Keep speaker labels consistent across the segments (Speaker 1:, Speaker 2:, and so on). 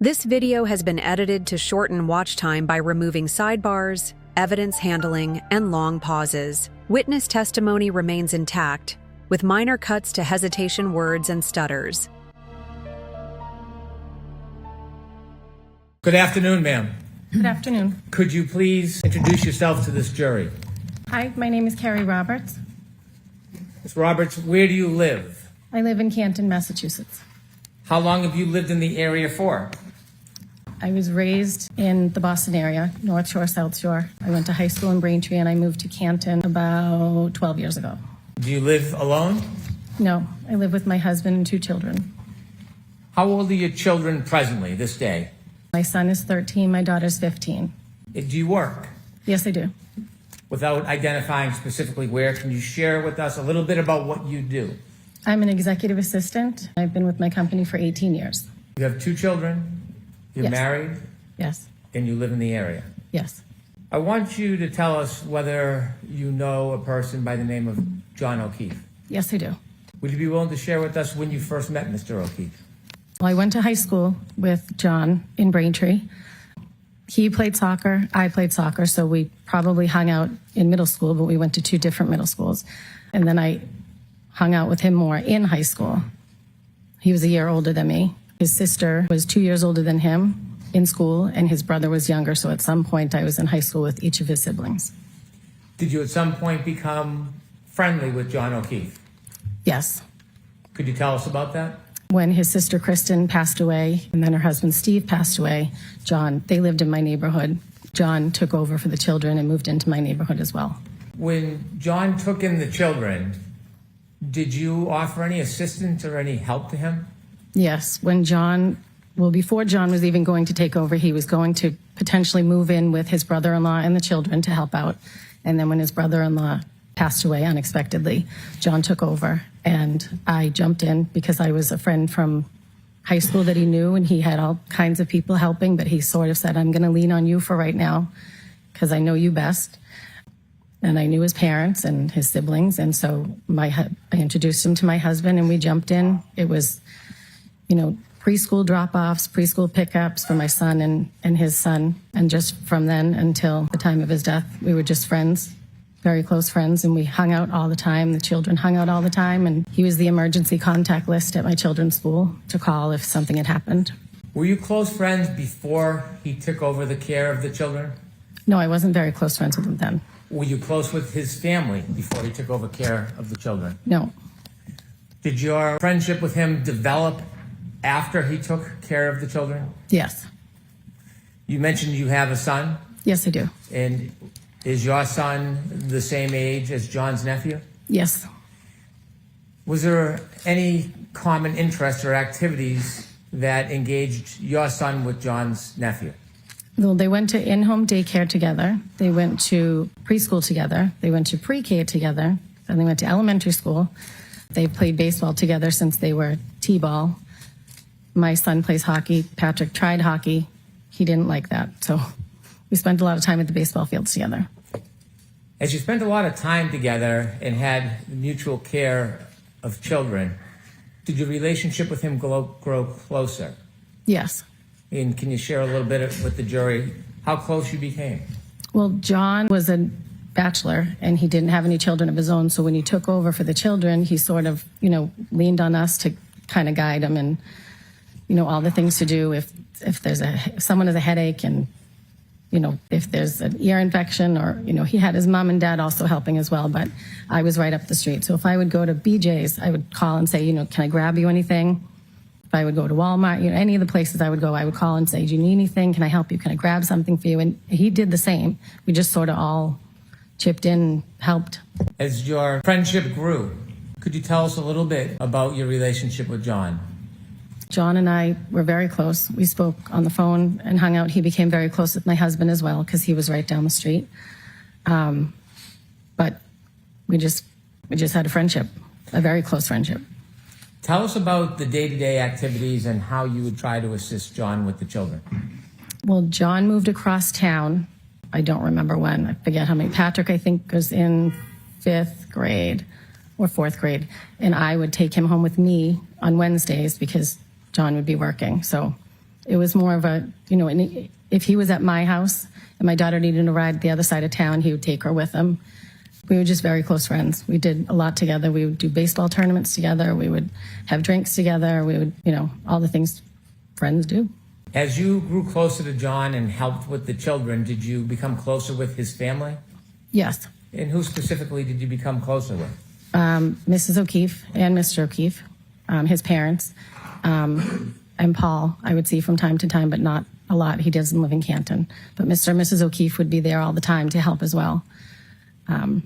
Speaker 1: This video has been edited to shorten watch time by removing sidebars, evidence handling, and long pauses. Witness testimony remains intact, with minor cuts to hesitation words and stutters.
Speaker 2: Good afternoon, ma'am.
Speaker 3: Good afternoon.
Speaker 2: Could you please introduce yourself to this jury?
Speaker 3: Hi, my name is Kerry Roberts.
Speaker 2: Ms. Roberts, where do you live?
Speaker 3: I live in Canton, Massachusetts.
Speaker 2: How long have you lived in the area for?
Speaker 3: I was raised in the Boston area, North Shore, South Shore. I went to high school in Braintree and I moved to Canton about 12 years ago.
Speaker 2: Do you live alone?
Speaker 3: No, I live with my husband and 2 children.
Speaker 2: How old are your children presently, this day?
Speaker 3: My son is 13, my daughter's 15.
Speaker 2: Do you work?
Speaker 3: Yes, I do.
Speaker 2: Without identifying specifically where, can you share with us a little bit about what you do?
Speaker 3: I'm an executive assistant. I've been with my company for 18 years.
Speaker 2: You have 2 children, you're
Speaker 3: Yes.
Speaker 2: married,
Speaker 3: Yes,
Speaker 2: and you live in the area.
Speaker 3: yes.
Speaker 2: I want you to tell us whether you know a person by the name of John O'Keefe.
Speaker 3: Yes, I do.
Speaker 2: Would you be willing to share with us when you first met Mr. O'Keefe?
Speaker 3: Well, I went to high school with John in Braintree. He played soccer, I played soccer, so we probably hung out in middle school, but we went to 2 different middle schools. And then I hung out with him more in high school. He was a year older than me. His sister was 2 years older than him in school, and his brother was younger, so at some point I was in high school with each of his siblings.
Speaker 2: Did you at some point become friendly with John O'Keefe?
Speaker 3: Yes.
Speaker 2: Could you tell us about that?
Speaker 3: When his sister Kristen passed away, and then her husband Steve passed away, they lived in my neighborhood. John took over for the children and moved into my neighborhood as well.
Speaker 2: When John took in the children, did you offer any assistance or any help to him?
Speaker 3: Yes. Before John was even going to take over, he was going to potentially move in with his brother-in-law and the children to help out. And then when his brother-in-law passed away unexpectedly, John took over, and I jumped in because I was a friend from high school that he knew, and he had all kinds of people helping, but he sort of said, I'm going to lean on you for right now because I know you best. And I knew his parents and his siblings, and so I introduced him to my husband, and we jumped in. It was, preschool drop-offs, preschool pickups for my son and his son, and just from then until the time of his death, we were just friends. Very close friends, and we hung out all the time. The children hung out all the time, and he was the emergency contact list at my children's school to call if something had happened.
Speaker 2: Were you close friends before he took over the care of the children?
Speaker 3: No, I wasn't very close friends with him then.
Speaker 2: Were you close with his family before he took over care of the children?
Speaker 3: No.
Speaker 2: Did your friendship with him develop after he took care of the children?
Speaker 3: Yes.
Speaker 2: You mentioned you have a son.
Speaker 3: Yes, I do.
Speaker 2: And is your son the same age as John's nephew?
Speaker 3: Yes.
Speaker 2: Was there any common interests or activities that engaged your son with John's nephew?
Speaker 3: Well, they went to in-home daycare together. They went to preschool together. They went to pre-K together. Then they went to elementary school. They played baseball together since they were T-ball. My son plays hockey. Patrick tried hockey. He didn't like that, so we spent a lot of time at the baseball fields together.
Speaker 2: As you spent a lot of time together and had mutual care of children, did your relationship with him grow closer?
Speaker 3: Yes.
Speaker 2: And can you share a little bit with the jury how close you became?
Speaker 3: Well, John was a bachelor, and he didn't have any children of his own, so when he took over for the children, he sort of, leaned on us to kind of guide him and, all the things to do if someone has a headache and, if there's an ear infection or, he had his mom and dad also helping as well, but I was right up the street. So if I would go to BJ's, I would call and say, can I grab you anything? If I would go to Walmart, any of the places I would go, I would call and say, do you need anything? Can I help you? Can I grab something for you? And he did the same. We just sort of all chipped in and helped.
Speaker 2: As your friendship grew, could you tell us a little bit about your relationship with John?
Speaker 3: John and I were very close. We spoke on the phone and hung out. He became very close with my husband as well because he was right down the street. But we just had a friendship, a very close friendship.
Speaker 2: Tell us about the day-to-day activities and how you would try to assist John with the children.
Speaker 3: Well, John moved across town. I don't remember when. I forget how many. Patrick, I think, was in 5th grade or 4th grade. And I would take him home with me on Wednesdays because John would be working. So It was more of a, if he was at my house and my daughter needed a ride the other side of town, he would take her with him. We were just very close friends. We did a lot together. We would do baseball tournaments together. We would have drinks together. We would, all the things friends do.
Speaker 2: As you grew closer to John and helped with the children, did you become closer with his family?
Speaker 3: Yes.
Speaker 2: And who specifically did you become closer with?
Speaker 3: Mrs. O'Keefe and Mr. O'Keefe, his parents, and Paul I would see from time to time, but not a lot. He doesn't live in Canton. But Mr. and Mrs. O'Keefe would be there all the time to help as well. And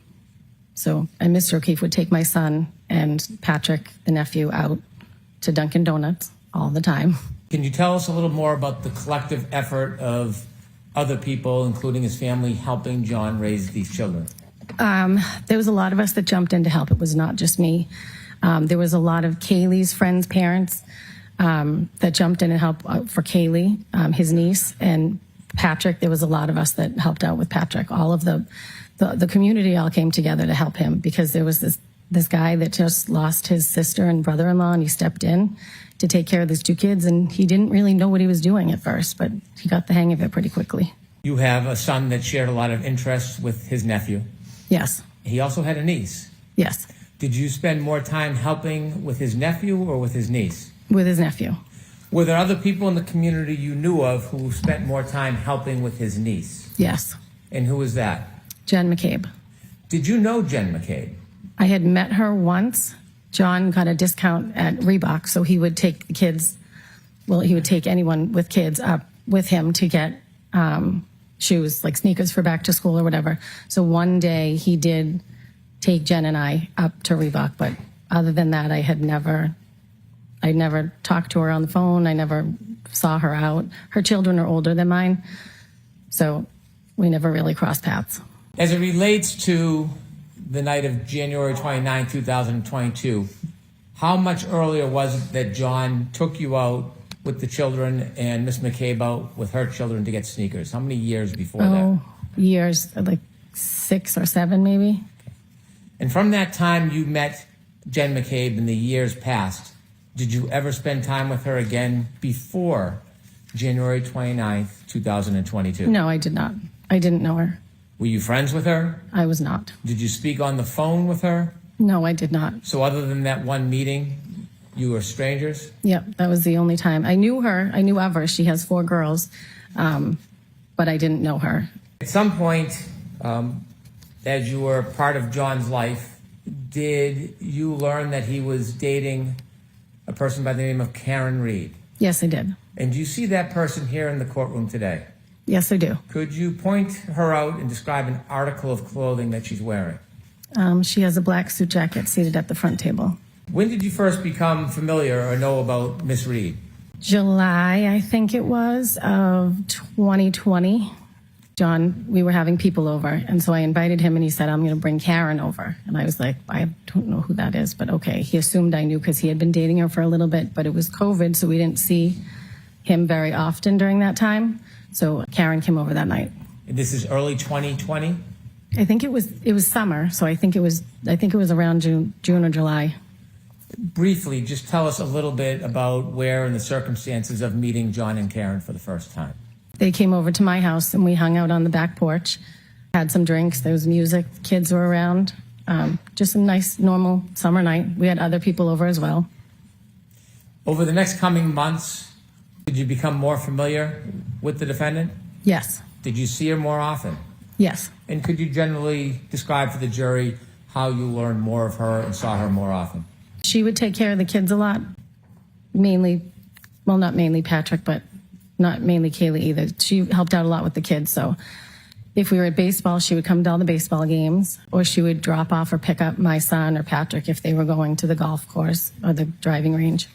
Speaker 3: Mr. O'Keefe would take my son and Patrick, the nephew, out to Dunkin' Donuts all the time.
Speaker 2: Can you tell us a little more about the collective effort of other people, including his family, helping John raise these children?
Speaker 3: There was a lot of us that jumped in to help. It was not just me. There was a lot of Kaylee's friends' parents that jumped in and helped for Kaylee, his niece, and Patrick. There was a lot of us that helped out with Patrick. All of the community all came together to help him because there was this guy that just lost his sister and brother-in-law, and he stepped in to take care of these two kids, and he didn't really know what he was doing at first, but he got the hang of it pretty quickly.
Speaker 2: You have a son that shared a lot of interests with his nephew.
Speaker 3: Yes.
Speaker 2: He also had a niece.
Speaker 3: Yes.
Speaker 2: Did you spend more time helping with his nephew or with his niece?
Speaker 3: With his nephew.
Speaker 2: Were there other people in the community you knew of who spent more time helping with his niece?
Speaker 3: Yes.
Speaker 2: And who was that?
Speaker 3: Jen McCabe.
Speaker 2: Did you know Jen McCabe?
Speaker 3: I had met her once. John got a discount at Reebok, so he would take the kids, he would take anyone with kids up with him to get shoes, like sneakers for back to school or whatever. So one day he did take Jen and I up to Reebok, but other than that, I never talked to her on the phone. I never saw her out. Her children are older than mine, so we never really crossed paths.
Speaker 2: As it relates to the night of January 29, 2022, how much earlier was it that John took you out with the children and Miss McCabe out with her children to get sneakers? How many years before that?
Speaker 3: Years, like 6 or 7 maybe.
Speaker 2: And from that time you met Jen McCabe in the years past, did you ever spend time with her again before January 29th, 2022?
Speaker 3: No, I did not. I didn't know her.
Speaker 2: Were you friends with her?
Speaker 3: I was not.
Speaker 2: Did you speak on the phone with her?
Speaker 3: No, I did not.
Speaker 2: So other than that one meeting, you were strangers?
Speaker 3: Yep, that was the only time. I knew her. I knew of her. She has 4 girls, but I didn't know her.
Speaker 2: At some point, as you were part of John's life, did you learn that he was dating a person by the name of Karen Reed?
Speaker 3: Yes, I did.
Speaker 2: And do you see that person here in the courtroom today?
Speaker 3: Yes, I do.
Speaker 2: Could you point her out and describe an article of clothing that she's wearing?
Speaker 3: She has a black suit jacket seated at the front table.
Speaker 2: When did you first become familiar or know about Miss Reed?
Speaker 3: July, I think it was, of 2020. John, we were having people over, and so I invited him, and he said, I'm going to bring Karen over. And I was like, I don't know who that is, but okay. He assumed I knew because he had been dating her for a little bit, but it was COVID, so we didn't see him very often during that time. So Karen came over that night.
Speaker 2: And this is early 2020?
Speaker 3: I think it was summer, so I think it was around June or July.
Speaker 2: Briefly, just tell us a little bit about where and the circumstances of meeting John and Karen for the first time.
Speaker 3: They came over to my house and we hung out on the back porch, had some drinks, there was music, kids were around. Just a nice, normal summer night. We had other people over as well.
Speaker 2: Over the next coming months, did you become more familiar with the defendant?
Speaker 3: Yes.
Speaker 2: Did you see her more often?
Speaker 3: Yes.
Speaker 2: And could you generally describe for the jury how you learned more of her and saw her more often?
Speaker 3: She would take care of the kids a lot. Mainly, well, not mainly Patrick, but not mainly Kaylee either. She helped out a lot with the kids. So if we were at baseball, she would come to all the baseball games, or she would drop off or pick up my son or Patrick if they were going to the golf course or the driving range.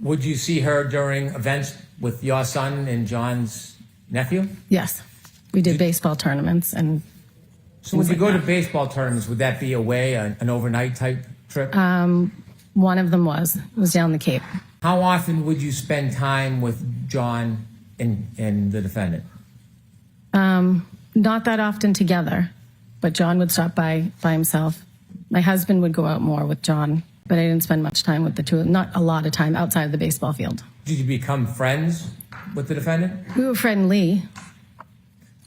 Speaker 2: Would you see her during events with your son and John's nephew?
Speaker 3: Yes. We did baseball tournaments. And
Speaker 2: so when you go to baseball tournaments, would that be away, an overnight type trip?
Speaker 3: One of them was down the Cape.
Speaker 2: How often would you spend time with John and the defendant?
Speaker 3: Not that often together, but John would stop by himself. My husband would go out more with John. but I didn't spend much time with the two, not a lot of time outside of the baseball field.
Speaker 2: Did you become friends with the defendant?
Speaker 3: We were friendly.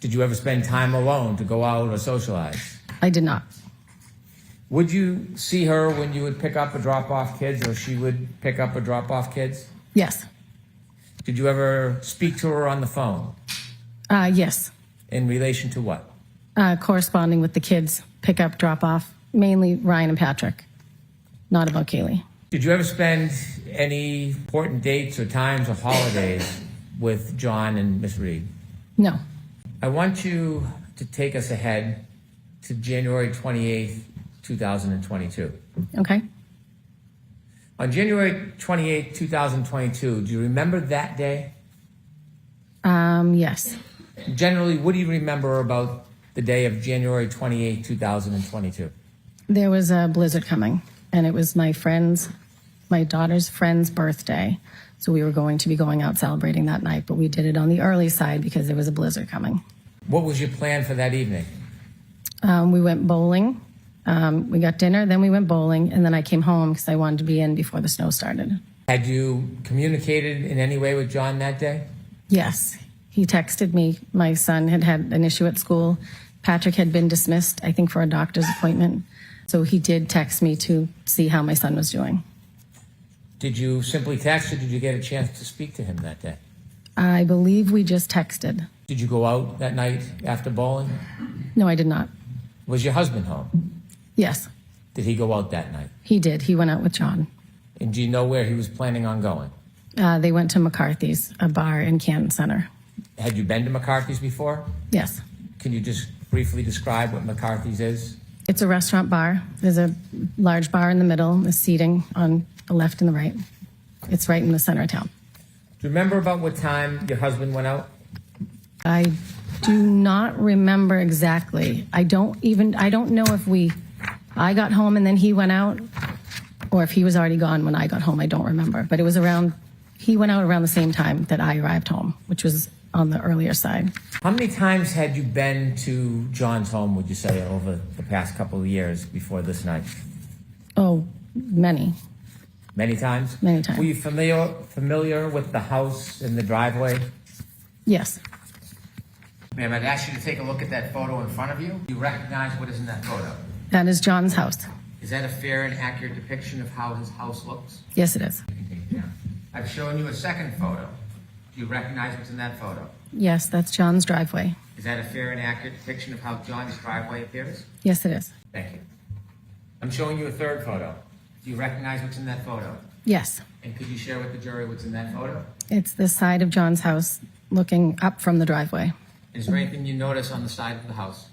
Speaker 2: Did you ever spend time alone to go out or socialize?
Speaker 3: I did not.
Speaker 2: Would you see her when you would pick up or drop off kids, or she would pick up or drop off kids?
Speaker 3: Yes.
Speaker 2: Did you ever speak to her on the phone?
Speaker 3: Yes.
Speaker 2: In relation to what?
Speaker 3: Corresponding with the kids, pick up, drop off, mainly Ryan and Patrick, not about Kaylee.
Speaker 2: Did you ever spend any important dates or times or holidays with John and Miss Reed?
Speaker 3: No.
Speaker 2: I want you to take us ahead to January 28th, 2022.
Speaker 3: Okay.
Speaker 2: On January 28th, 2022, do you remember that day?
Speaker 3: Yes.
Speaker 2: Generally, what do you remember about the day of January 28th, 2022?
Speaker 3: There was a blizzard coming, and it was my daughter's friend's birthday. So we were going to be going out celebrating that night, but we did it on the early side because there was a blizzard coming.
Speaker 2: What was your plan for that evening?
Speaker 3: We went bowling. We got dinner, then we went bowling, and then I came home because I wanted to be in before the snow started.
Speaker 2: Had you communicated in any way with John that day?
Speaker 3: Yes. He texted me. My son had had an issue at school. Patrick had been dismissed, I think, for a doctor's appointment. So he did text me to see how my son was doing.
Speaker 2: Did you simply text, or did you get a chance to speak to him that day?
Speaker 3: I believe we just texted.
Speaker 2: Did you go out that night after bowling?
Speaker 3: No, I did not.
Speaker 2: Was your husband home?
Speaker 3: Yes,
Speaker 2: Did he go out that night?
Speaker 3: he did. He went out with John.
Speaker 2: And do you know where he was planning on going?
Speaker 3: They went to McCarthy's, a bar in Canton Center.
Speaker 2: Had you been to McCarthy's before?
Speaker 3: Yes.
Speaker 2: Can you just briefly describe what McCarthy's is?
Speaker 3: It's a restaurant bar. There's a large bar in the middle, the seating on the left and the right. It's right in the center of town.
Speaker 2: Do you remember about what time your husband went out?
Speaker 3: I do not remember exactly. I don't know if I got home and then he went out, or if he was already gone when I got home. I don't remember. But it was he went out around the same time that I arrived home, which was on the earlier side.
Speaker 2: How many times had you been to John's home, would you say, over the past couple of years before this night?
Speaker 3: Oh, many.
Speaker 2: Many times?
Speaker 3: Many times.
Speaker 2: Were you familiar with the house and the driveway?
Speaker 3: Yes.
Speaker 2: Ma'am, I'd ask you to take a look at that photo in front of you. Do you recognize what is in that photo?
Speaker 3: That is John's house.
Speaker 2: Is that a fair and accurate depiction of how his house looks?
Speaker 3: Yes, it is.
Speaker 2: I've shown you a second photo. Do you recognize what's in that photo?
Speaker 3: Yes, that's John's driveway.
Speaker 2: Is that a fair and accurate depiction of how John's driveway appears?
Speaker 3: Yes, it is.
Speaker 2: Thank you. I'm showing you a third photo. Do you recognize what's in that photo?
Speaker 3: Yes.
Speaker 2: And could you share with the jury what's in that photo?
Speaker 3: It's the side of John's house looking up from the driveway.
Speaker 2: Is there anything you notice on the side of the house?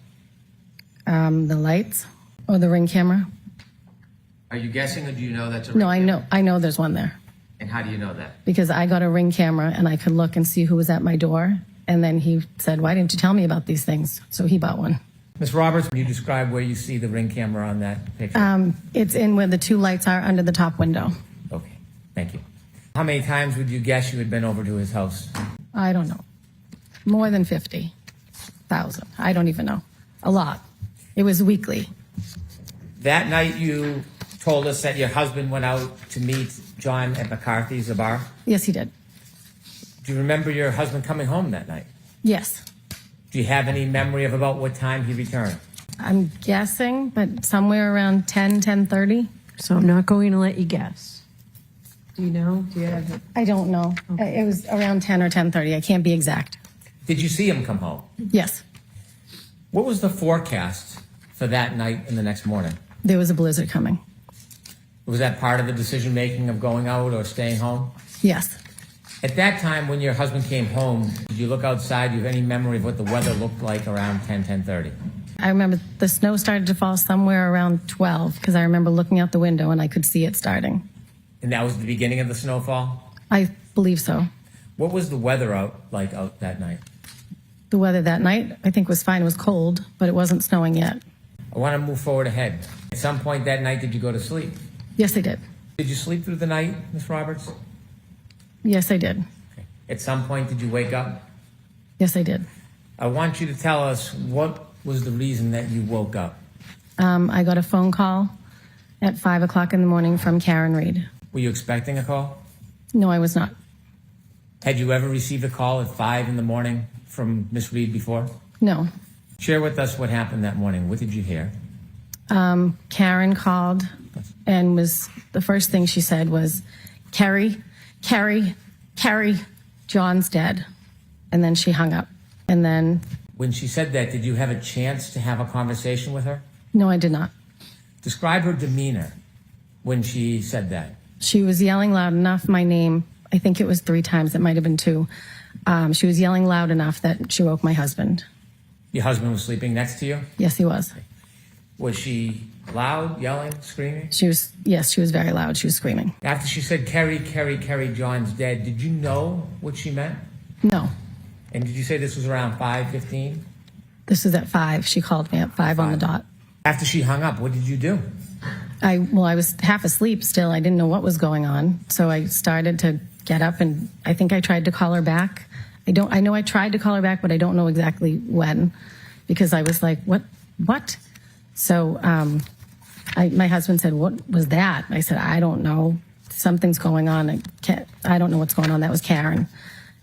Speaker 3: The lights or the Ring camera.
Speaker 2: Are you guessing, or do you know that's a Ring
Speaker 3: No,
Speaker 2: camera?
Speaker 3: I know there's one there
Speaker 2: And how do you know that?
Speaker 3: because I got a Ring camera and I could look and see who was at my door. And then he said, "Why didn't you tell me about these things?" So he bought one.
Speaker 2: Ms. Roberts, can you describe where you see the Ring camera on that picture?
Speaker 3: It's in where the two lights are under the top window.
Speaker 2: Okay, thank you. How many times would you guess you had been over to his house?
Speaker 3: I don't know. More than 50,000. I don't even know. A lot. It was weekly.
Speaker 2: That night you told us that your husband went out to meet John at McCarthy's, a bar.
Speaker 3: Yes, he did.
Speaker 2: Do you remember your husband coming home that night?
Speaker 3: Yes.
Speaker 2: Do you have any memory of about what time he returned?
Speaker 3: I'm guessing, but somewhere around 10:30.
Speaker 4: So I'm not going to let you guess. Do you know? Do you have it?
Speaker 3: I don't know. It was around 10 or 10:30. I can't be exact.
Speaker 2: Did you see him come home?
Speaker 3: Yes.
Speaker 2: What was the forecast for that night and the next morning?
Speaker 3: There was a blizzard coming.
Speaker 2: Was that part of the decision making of going out or staying home?
Speaker 3: Yes.
Speaker 2: At that time, when your husband came home, did you look outside? Do you have any memory of what the weather looked like around 10:30?
Speaker 3: I remember the snow started to fall somewhere around 12 because I remember looking out the window and I could see it starting.
Speaker 2: And that was the beginning of the snowfall?
Speaker 3: I believe so.
Speaker 2: What was the weather out that night?
Speaker 3: The weather that night, I think, was fine. It was cold, but it wasn't snowing yet.
Speaker 2: I want to move forward ahead. At some point that night, did you go to sleep?
Speaker 3: Yes, I did.
Speaker 2: Did you sleep through the night, Ms. Roberts?
Speaker 3: Yes, I did.
Speaker 2: Okay. At some point, did you wake up?
Speaker 3: Yes, I did.
Speaker 2: I want you to tell us what was the reason that you woke up.
Speaker 3: I got a phone call at 5 o'clock in the morning from Karen Reed.
Speaker 2: Were you expecting a call?
Speaker 3: No, I was not.
Speaker 2: Had you ever received a call at 5 in the morning from Miss Reed before?
Speaker 3: No.
Speaker 2: Share with us what happened that morning. What did you hear?
Speaker 3: Karen called and the first thing she said was, Kerry, John's dead. And then she hung up. And then...
Speaker 2: When she said that, did you have a chance to have a conversation with her?
Speaker 3: No, I did not.
Speaker 2: Describe her demeanor when she said that.
Speaker 3: She was yelling loud enough, my name, I think it was 3 times, it might have been 2. She was yelling loud enough that she woke my husband.
Speaker 2: Your husband was sleeping next to you?
Speaker 3: Yes, he was.
Speaker 2: Was she loud, yelling, screaming?
Speaker 3: Yes, she was very loud. She was screaming.
Speaker 2: After she said, Kerry, John's dead, did you know what she meant?
Speaker 3: No.
Speaker 2: And did you say this was around 5:15?
Speaker 3: This was at 5. She called me at 5 on the dot.
Speaker 2: After she hung up, what did you do?
Speaker 3: I was half asleep still. I didn't know what was going on. So I started to get up, and I think I tried to call her back. I know I tried to call her back, but I don't know exactly when, because I was like, what? So my husband said, what was that? I said, I don't know. Something's going on. I don't know what's going on. That was Karen.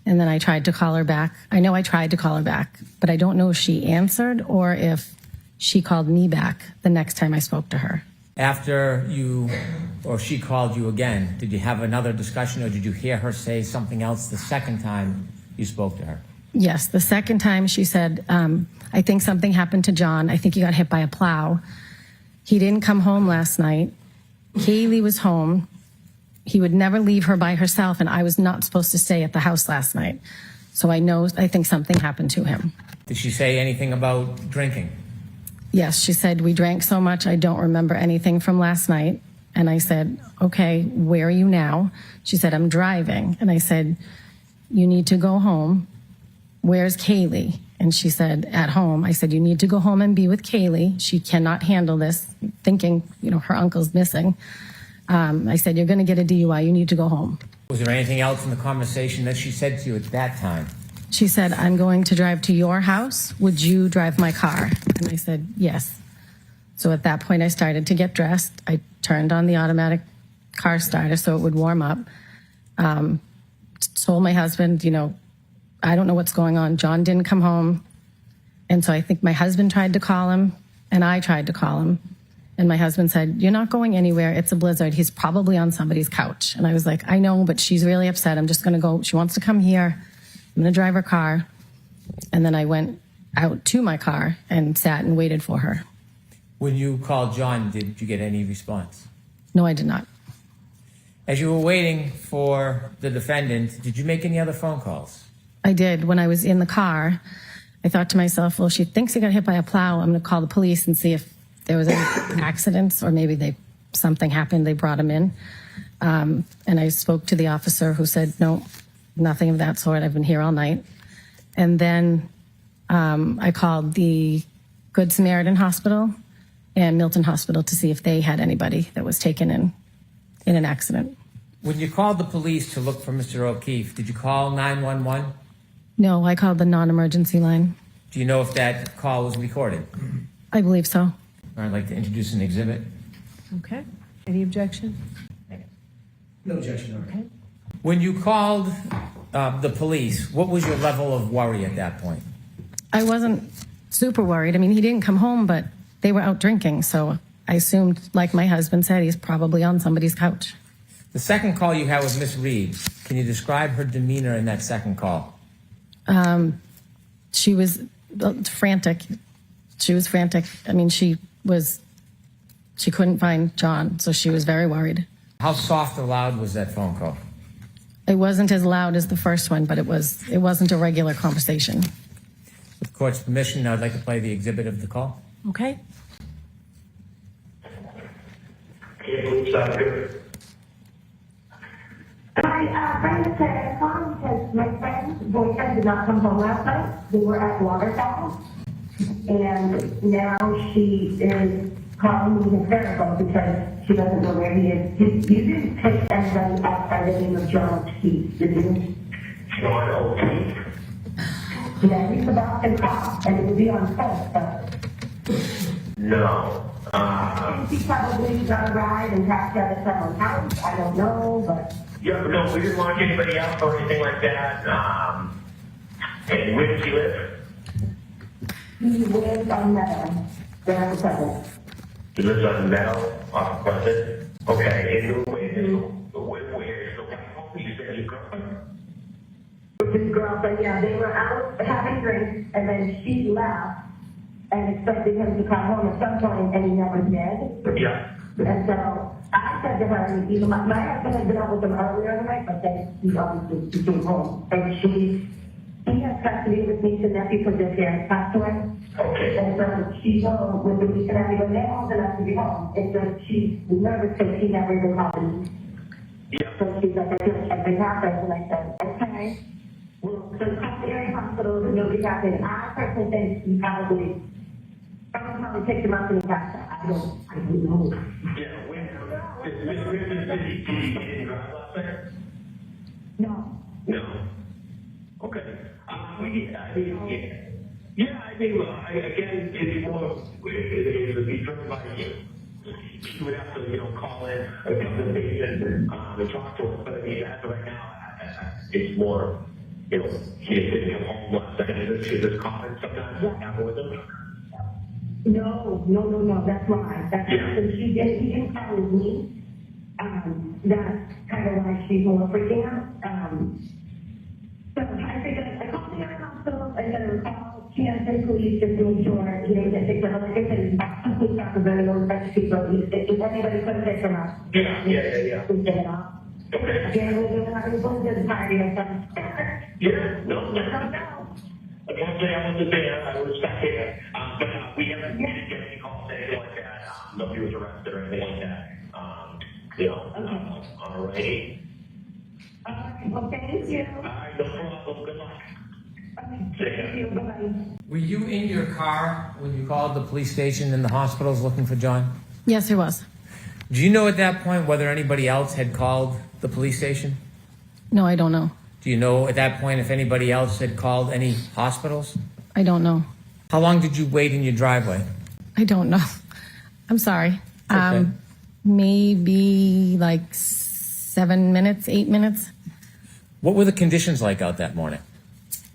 Speaker 3: And then I tried to call her back. I know I tried to call her back, but I don't know if she answered or if she called me back the next time I spoke to her.
Speaker 2: After she called you again, did you have another discussion, or did you hear her say something else the second time you spoke to her?
Speaker 3: Yes, the second time she said, I think something happened to John. I think he got hit by a plow. He didn't come home last night. Kaylee was home. He would never leave her by herself, and I was not supposed to stay at the house last night. So I think something happened to him.
Speaker 2: Did she say anything about drinking?
Speaker 3: Yes, she said, we drank so much, I don't remember anything from last night. And I said, okay, where are you now? She said, I'm driving. And I said, you need to go home. Where's Kaylee? And she said, at home. I said, you need to go home and be with Kaylee. She cannot handle this, thinking, her uncle's missing. I said, you're going to get a DUI. You need to go home.
Speaker 2: Was there anything else in the conversation that she said to you at that time?
Speaker 3: She said, I'm going to drive to your house. Would you drive my car? And I said, yes. So at that point, I started to get dressed. I turned on the automatic car starter so it would warm up. Told my husband, I don't know what's going on. John didn't come home. And so I think my husband tried to call him, and I tried to call him. And my husband said, you're not going anywhere. It's a blizzard. He's probably on somebody's couch. And I was like, I know, but she's really upset. I'm just going to go. She wants to come here. I'm going to drive her car. And then I went out to my car and sat and waited for her.
Speaker 2: When you called John, did you get any response?
Speaker 3: No, I did not.
Speaker 2: As you were waiting for the defendant, did you make any other phone calls?
Speaker 3: I did. When I was in the car, I thought to myself, well, she thinks he got hit by a plow. I'm going to call the police and see if there was any accidents, or maybe something happened. They brought him in. And I spoke to the officer, who said, no, nothing of that sort. I've been here all night. And then I called the Good Samaritan Hospital and Milton Hospital to see if they had anybody that was taken in an accident.
Speaker 2: When you called the police to look for Mr. O'Keefe, did you call 911?
Speaker 3: No, I called the non-emergency line.
Speaker 2: Do you know if that call was recorded?
Speaker 3: I believe so.
Speaker 2: I'd like to introduce an exhibit.
Speaker 4: Okay. Any objection?
Speaker 5: No objection.
Speaker 4: Okay.
Speaker 2: When you called the police, what was your level of worry at that point?
Speaker 3: I wasn't super worried. I mean, he didn't come home, but they were out drinking. So I assumed, like my husband said, he's probably on somebody's couch.
Speaker 2: The second call you had with Miss Reed, can you describe her demeanor in that second call?
Speaker 3: She was frantic. She was frantic. I mean, she couldn't find John, so she was very worried.
Speaker 2: How soft or loud was that phone call?
Speaker 3: It wasn't as loud as the first one, but it wasn't a regular conversation.
Speaker 2: With court's permission, I'd like to play the exhibit of the call.
Speaker 4: Okay.
Speaker 6: My friend is saying I called because my friend's boyfriend did not come home last night. They were at waterfall. And now she is calling me hysterical because she doesn't know where he is. You didn't take anybody outside the name of John O'Keefe, did you?
Speaker 7: John O'Keefe?
Speaker 6: Yeah, he's the Boston cop, and it would be on post, but...
Speaker 7: No.
Speaker 6: She probably got a ride and passed out at someone's house. I don't know, but.
Speaker 7: Yeah, no, we didn't lock anybody up or anything like that. And where does he live?
Speaker 6: He lives on Meadow, there on Pleasant.
Speaker 7: He lives on Meadow, off Pleasant. Okay, and where is the wife home? You said his girlfriend?
Speaker 6: His girlfriend, yeah, they were out having drinks, and then she left and expected him to come home at some point, and he never did.
Speaker 7: Yeah.
Speaker 6: And so I said to her, you know, my husband had been out with them earlier in the night, but then he obviously came home. And he has custody of his niece and nephew because their parents passed away.
Speaker 7: Okay.
Speaker 6: And so she's home with the niece and nephew, and they're old enough to be home. And so she's nervous because she never even called me.
Speaker 7: Yeah.
Speaker 6: So she's like, I feel like something happened. And I said, okay. Well, so come to the area hospital, and nobody happened. I personally think he probably picked him up and he passed out. I don't know.
Speaker 7: Yeah, did he didn't drive last night?
Speaker 6: No.
Speaker 7: No. Okay. I mean, again, it's more, it would be driven by you. You would have to, call in a couple of patient and talk to us. But I mean, as of right now, it's more, he didn't come home last night. Is this common sometimes happen with him?
Speaker 6: No, that's why. That's so he didn't call with me. That's kind of why she's more freaking out. So I figured I called the area hospital and then I called Kansas police just to make sure he didn't get picked up. Like I said, some police officers are those bunch of people. If anybody could have picked him up,
Speaker 7: Yeah.
Speaker 6: we get it off.
Speaker 7: Okay.
Speaker 6: Again, we didn't have any bullets at the party or something.
Speaker 7: Yeah, no.
Speaker 6: I don't know.
Speaker 7: I can't say I wasn't there. I was stuck here. But we didn't get any calls, anything like that. Nobody was arrested or anything like that. All right.
Speaker 6: All right, well, thank you.
Speaker 7: All right, no problem. Good luck.
Speaker 6: Thank you. Bye-bye.
Speaker 2: Were you in your car when you called the police station and the hospitals looking for John?
Speaker 3: Yes, it was.
Speaker 2: Do you know at that point whether anybody else had called the police station?
Speaker 3: No, I don't know.
Speaker 2: Do you know at that point if anybody else had called any hospitals?
Speaker 3: I don't know.
Speaker 2: How long did you wait in your driveway?
Speaker 3: I don't know. I'm sorry.
Speaker 2: Okay.
Speaker 3: Maybe like 7 minutes, 8 minutes.
Speaker 2: What were the conditions like out that morning?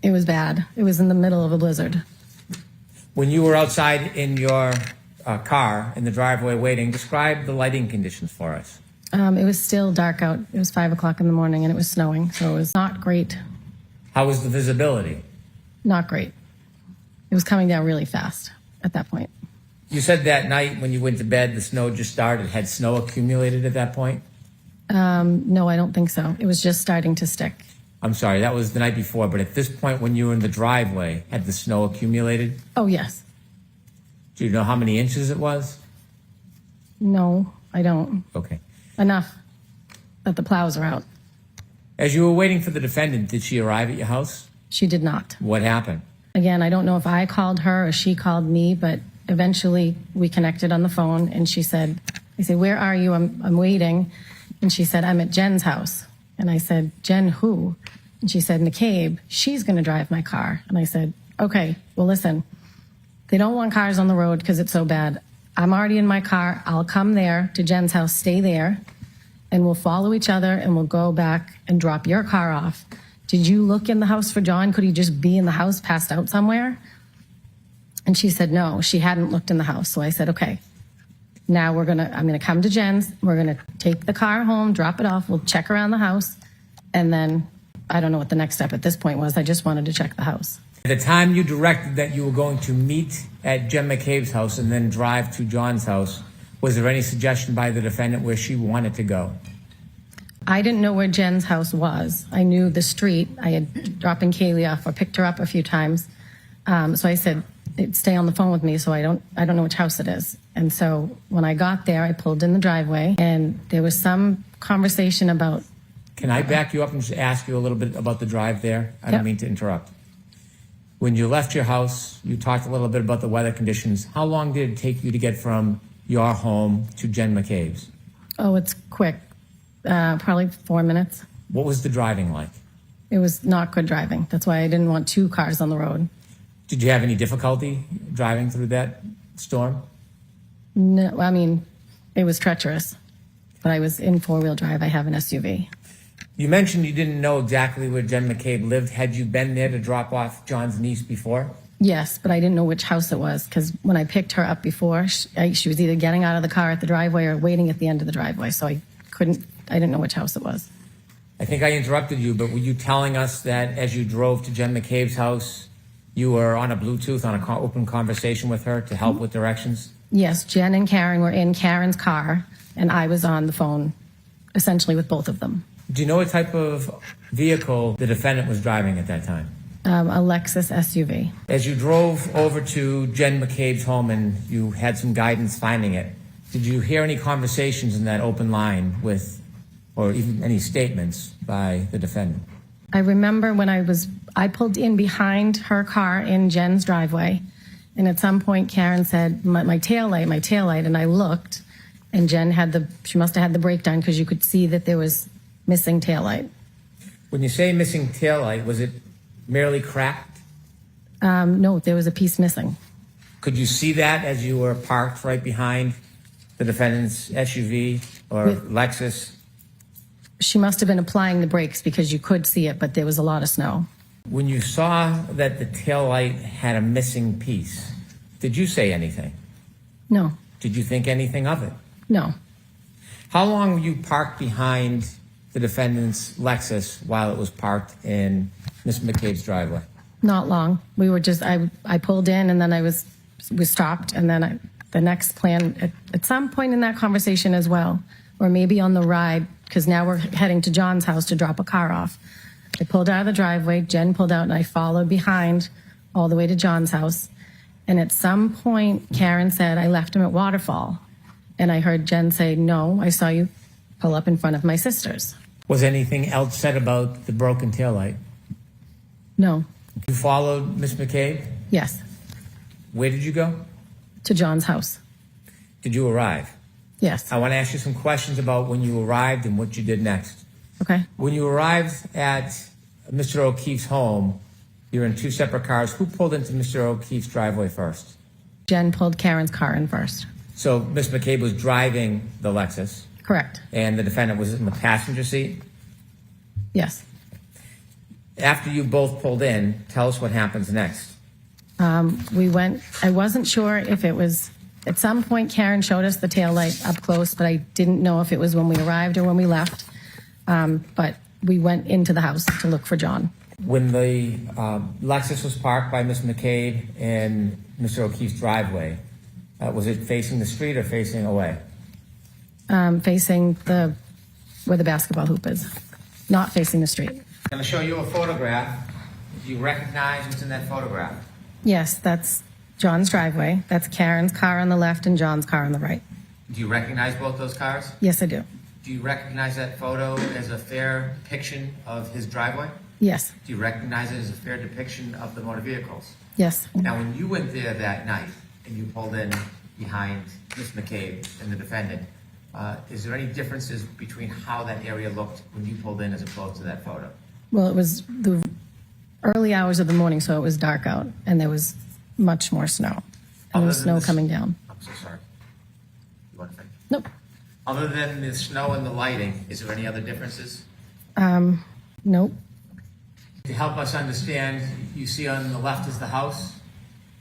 Speaker 3: It was bad. It was in the middle of a blizzard.
Speaker 2: When you were outside in your car in the driveway waiting, describe the lighting conditions for us.
Speaker 3: It was still dark out. It was 5 o'clock in the morning and it was snowing, so it was not great.
Speaker 2: How was the visibility?
Speaker 3: Not great. It was coming down really fast at that point.
Speaker 2: You said that night when you went to bed, the snow just started. Had snow accumulated at that point?
Speaker 3: No, I don't think so. It was just starting to stick.
Speaker 2: I'm sorry, that was the night before, but at this point when you were in the driveway, had the snow accumulated?
Speaker 3: Oh, yes.
Speaker 2: Do you know how many inches it was?
Speaker 3: No, I don't.
Speaker 2: Okay.
Speaker 3: Enough that the plows are out.
Speaker 2: As you were waiting for the defendant, did she arrive at your house?
Speaker 3: She did not.
Speaker 2: What happened?
Speaker 3: Again, I don't know if I called her or she called me, but eventually we connected on the phone and she said, I said, where are you? I'm waiting. And she said, I'm at Jen's house. And I said, Jen who? And she said, McCabe, she's going to drive my car. And I said, okay, well, listen, they don't want cars on the road because it's so bad. I'm already in my car. I'll come there to Jen's house, stay there, and we'll follow each other and we'll go back and drop your car off. Did you look in the house for John? Could he just be in the house, passed out somewhere? And she said, no, she hadn't looked in the house. So I said, okay, now I'm going to come to Jen's. We're going to take the car home, drop it off. We'll check around the house. And then I don't know what the next step at this point was. I just wanted to check the house.
Speaker 2: At the time you directed that you were going to meet at Jen McCabe's house and then drive to John's house, was there any suggestion by the defendant where she wanted to go?
Speaker 3: I didn't know where Jen's house was. I knew the street. I had dropping Kaylee off or picked her up a few times. So I said, stay on the phone with me so I don't know which house it is. And so when I got there, I pulled in the driveway and there was some conversation about...
Speaker 2: Can I back you up and just ask you a little bit about the drive there? I don't mean to interrupt. When you left your house, you talked a little bit about the weather conditions. How long did it take you to get from your home to Jen McCabe's?
Speaker 3: Oh, it's quick. Probably 4 minutes.
Speaker 2: What was the driving like?
Speaker 3: It was not good driving. That's why I didn't want two cars on the road.
Speaker 2: Did you have any difficulty driving through that storm?
Speaker 3: No, I mean, it was treacherous, but I was in four-wheel drive. I have an SUV.
Speaker 2: You mentioned you didn't know exactly where Jen McCabe lived. Had you been there to drop off John's niece before?
Speaker 3: Yes, but I didn't know which house it was because when I picked her up before, she was either getting out of the car at the driveway or waiting at the end of the driveway, so I didn't know which house it was.
Speaker 2: I think I interrupted you, but were you telling us that as you drove to Jen McCabe's house, you were on a Bluetooth, on an open conversation with her to help with directions?
Speaker 3: Yes, Jen and Karen were in Karen's car, and I was on the phone essentially with both of them.
Speaker 2: Do you know what type of vehicle the defendant was driving at that time?
Speaker 3: A Lexus SUV.
Speaker 2: As you drove over to Jen McCabe's home and you had some guidance finding it, did you hear any conversations in that open line with, or even any statements by the defendant?
Speaker 3: I remember when I pulled in behind her car in Jen's driveway, and at some point Karen said, my taillight, and I looked, and Jen she must have had the brake done because you could see that there was missing taillight.
Speaker 2: When you say missing taillight, was it merely cracked?
Speaker 3: No, there was a piece missing.
Speaker 2: Could you see that as you were parked right behind the defendant's SUV or Lexus?
Speaker 3: She must have been applying the brakes because you could see it, but there was a lot of snow.
Speaker 2: When you saw that the taillight had a missing piece, did you say anything?
Speaker 3: No,
Speaker 2: Did you think anything of it?
Speaker 3: no.
Speaker 2: How long were you parked behind the defendant's Lexus while it was parked in Ms. McCabe's driveway?
Speaker 3: Not long. We were just, I pulled in and then we stopped, and then the next plan, at some point in that conversation as well, or maybe on the ride, because now we're heading to John's house to drop a car off. I pulled out of the driveway, Jen pulled out, and I followed behind all the way to John's house. And at some point, Karen said, I left him at Waterfall. And I heard Jen say, no, I saw you pull up in front of my sister's.
Speaker 2: Was anything else said about the broken taillight?
Speaker 3: No.
Speaker 2: You followed Ms. McCabe?
Speaker 3: Yes.
Speaker 2: Where did you go?
Speaker 3: To John's house.
Speaker 2: Did you arrive?
Speaker 3: Yes.
Speaker 2: I want to ask you some questions about when you arrived and what you did next.
Speaker 3: Okay.
Speaker 2: When you arrived at Mr. O'Keefe's home, you were in two separate cars. Who pulled into Mr. O'Keefe's driveway first?
Speaker 3: Jen pulled Karen's car in first.
Speaker 2: So Ms. McCabe was driving the Lexus,
Speaker 3: Correct.
Speaker 2: and the defendant was in the passenger seat?
Speaker 3: Yes.
Speaker 2: After you both pulled in, tell us what happens next.
Speaker 3: We went, I wasn't sure if it was, at some point Karen showed us the taillight up close, but I didn't know if it was when we arrived or when we left. But we went into the house to look for John.
Speaker 2: When the Lexus was parked by Ms. McCabe in Mr. O'Keefe's driveway, was it facing the street or facing away?
Speaker 3: Facing where the basketball hoop is, not facing the street.
Speaker 2: I'm going to show you a photograph. Do you recognize what's in that photograph?
Speaker 3: Yes, that's John's driveway. That's Karen's car on the left and John's car on the right.
Speaker 2: Do you recognize both those cars?
Speaker 3: Yes, I do.
Speaker 2: Do you recognize that photo as a fair depiction of his driveway?
Speaker 3: Yes.
Speaker 2: Do you recognize it as a fair depiction of the motor vehicles?
Speaker 3: Yes.
Speaker 2: Now, when you went there that night and you pulled in behind Ms. McCabe and the defendant, is there any differences between how that area looked when you pulled in as opposed to that photo?
Speaker 3: Well, it was the early hours of the morning, so it was dark out, and there was much more snow. And there was snow coming down.
Speaker 2: I'm so sorry. You want to finish?
Speaker 3: Nope.
Speaker 2: Other than the snow and the lighting, is there any other differences?
Speaker 3: Nope.
Speaker 2: To help us understand, you see on the left is the house.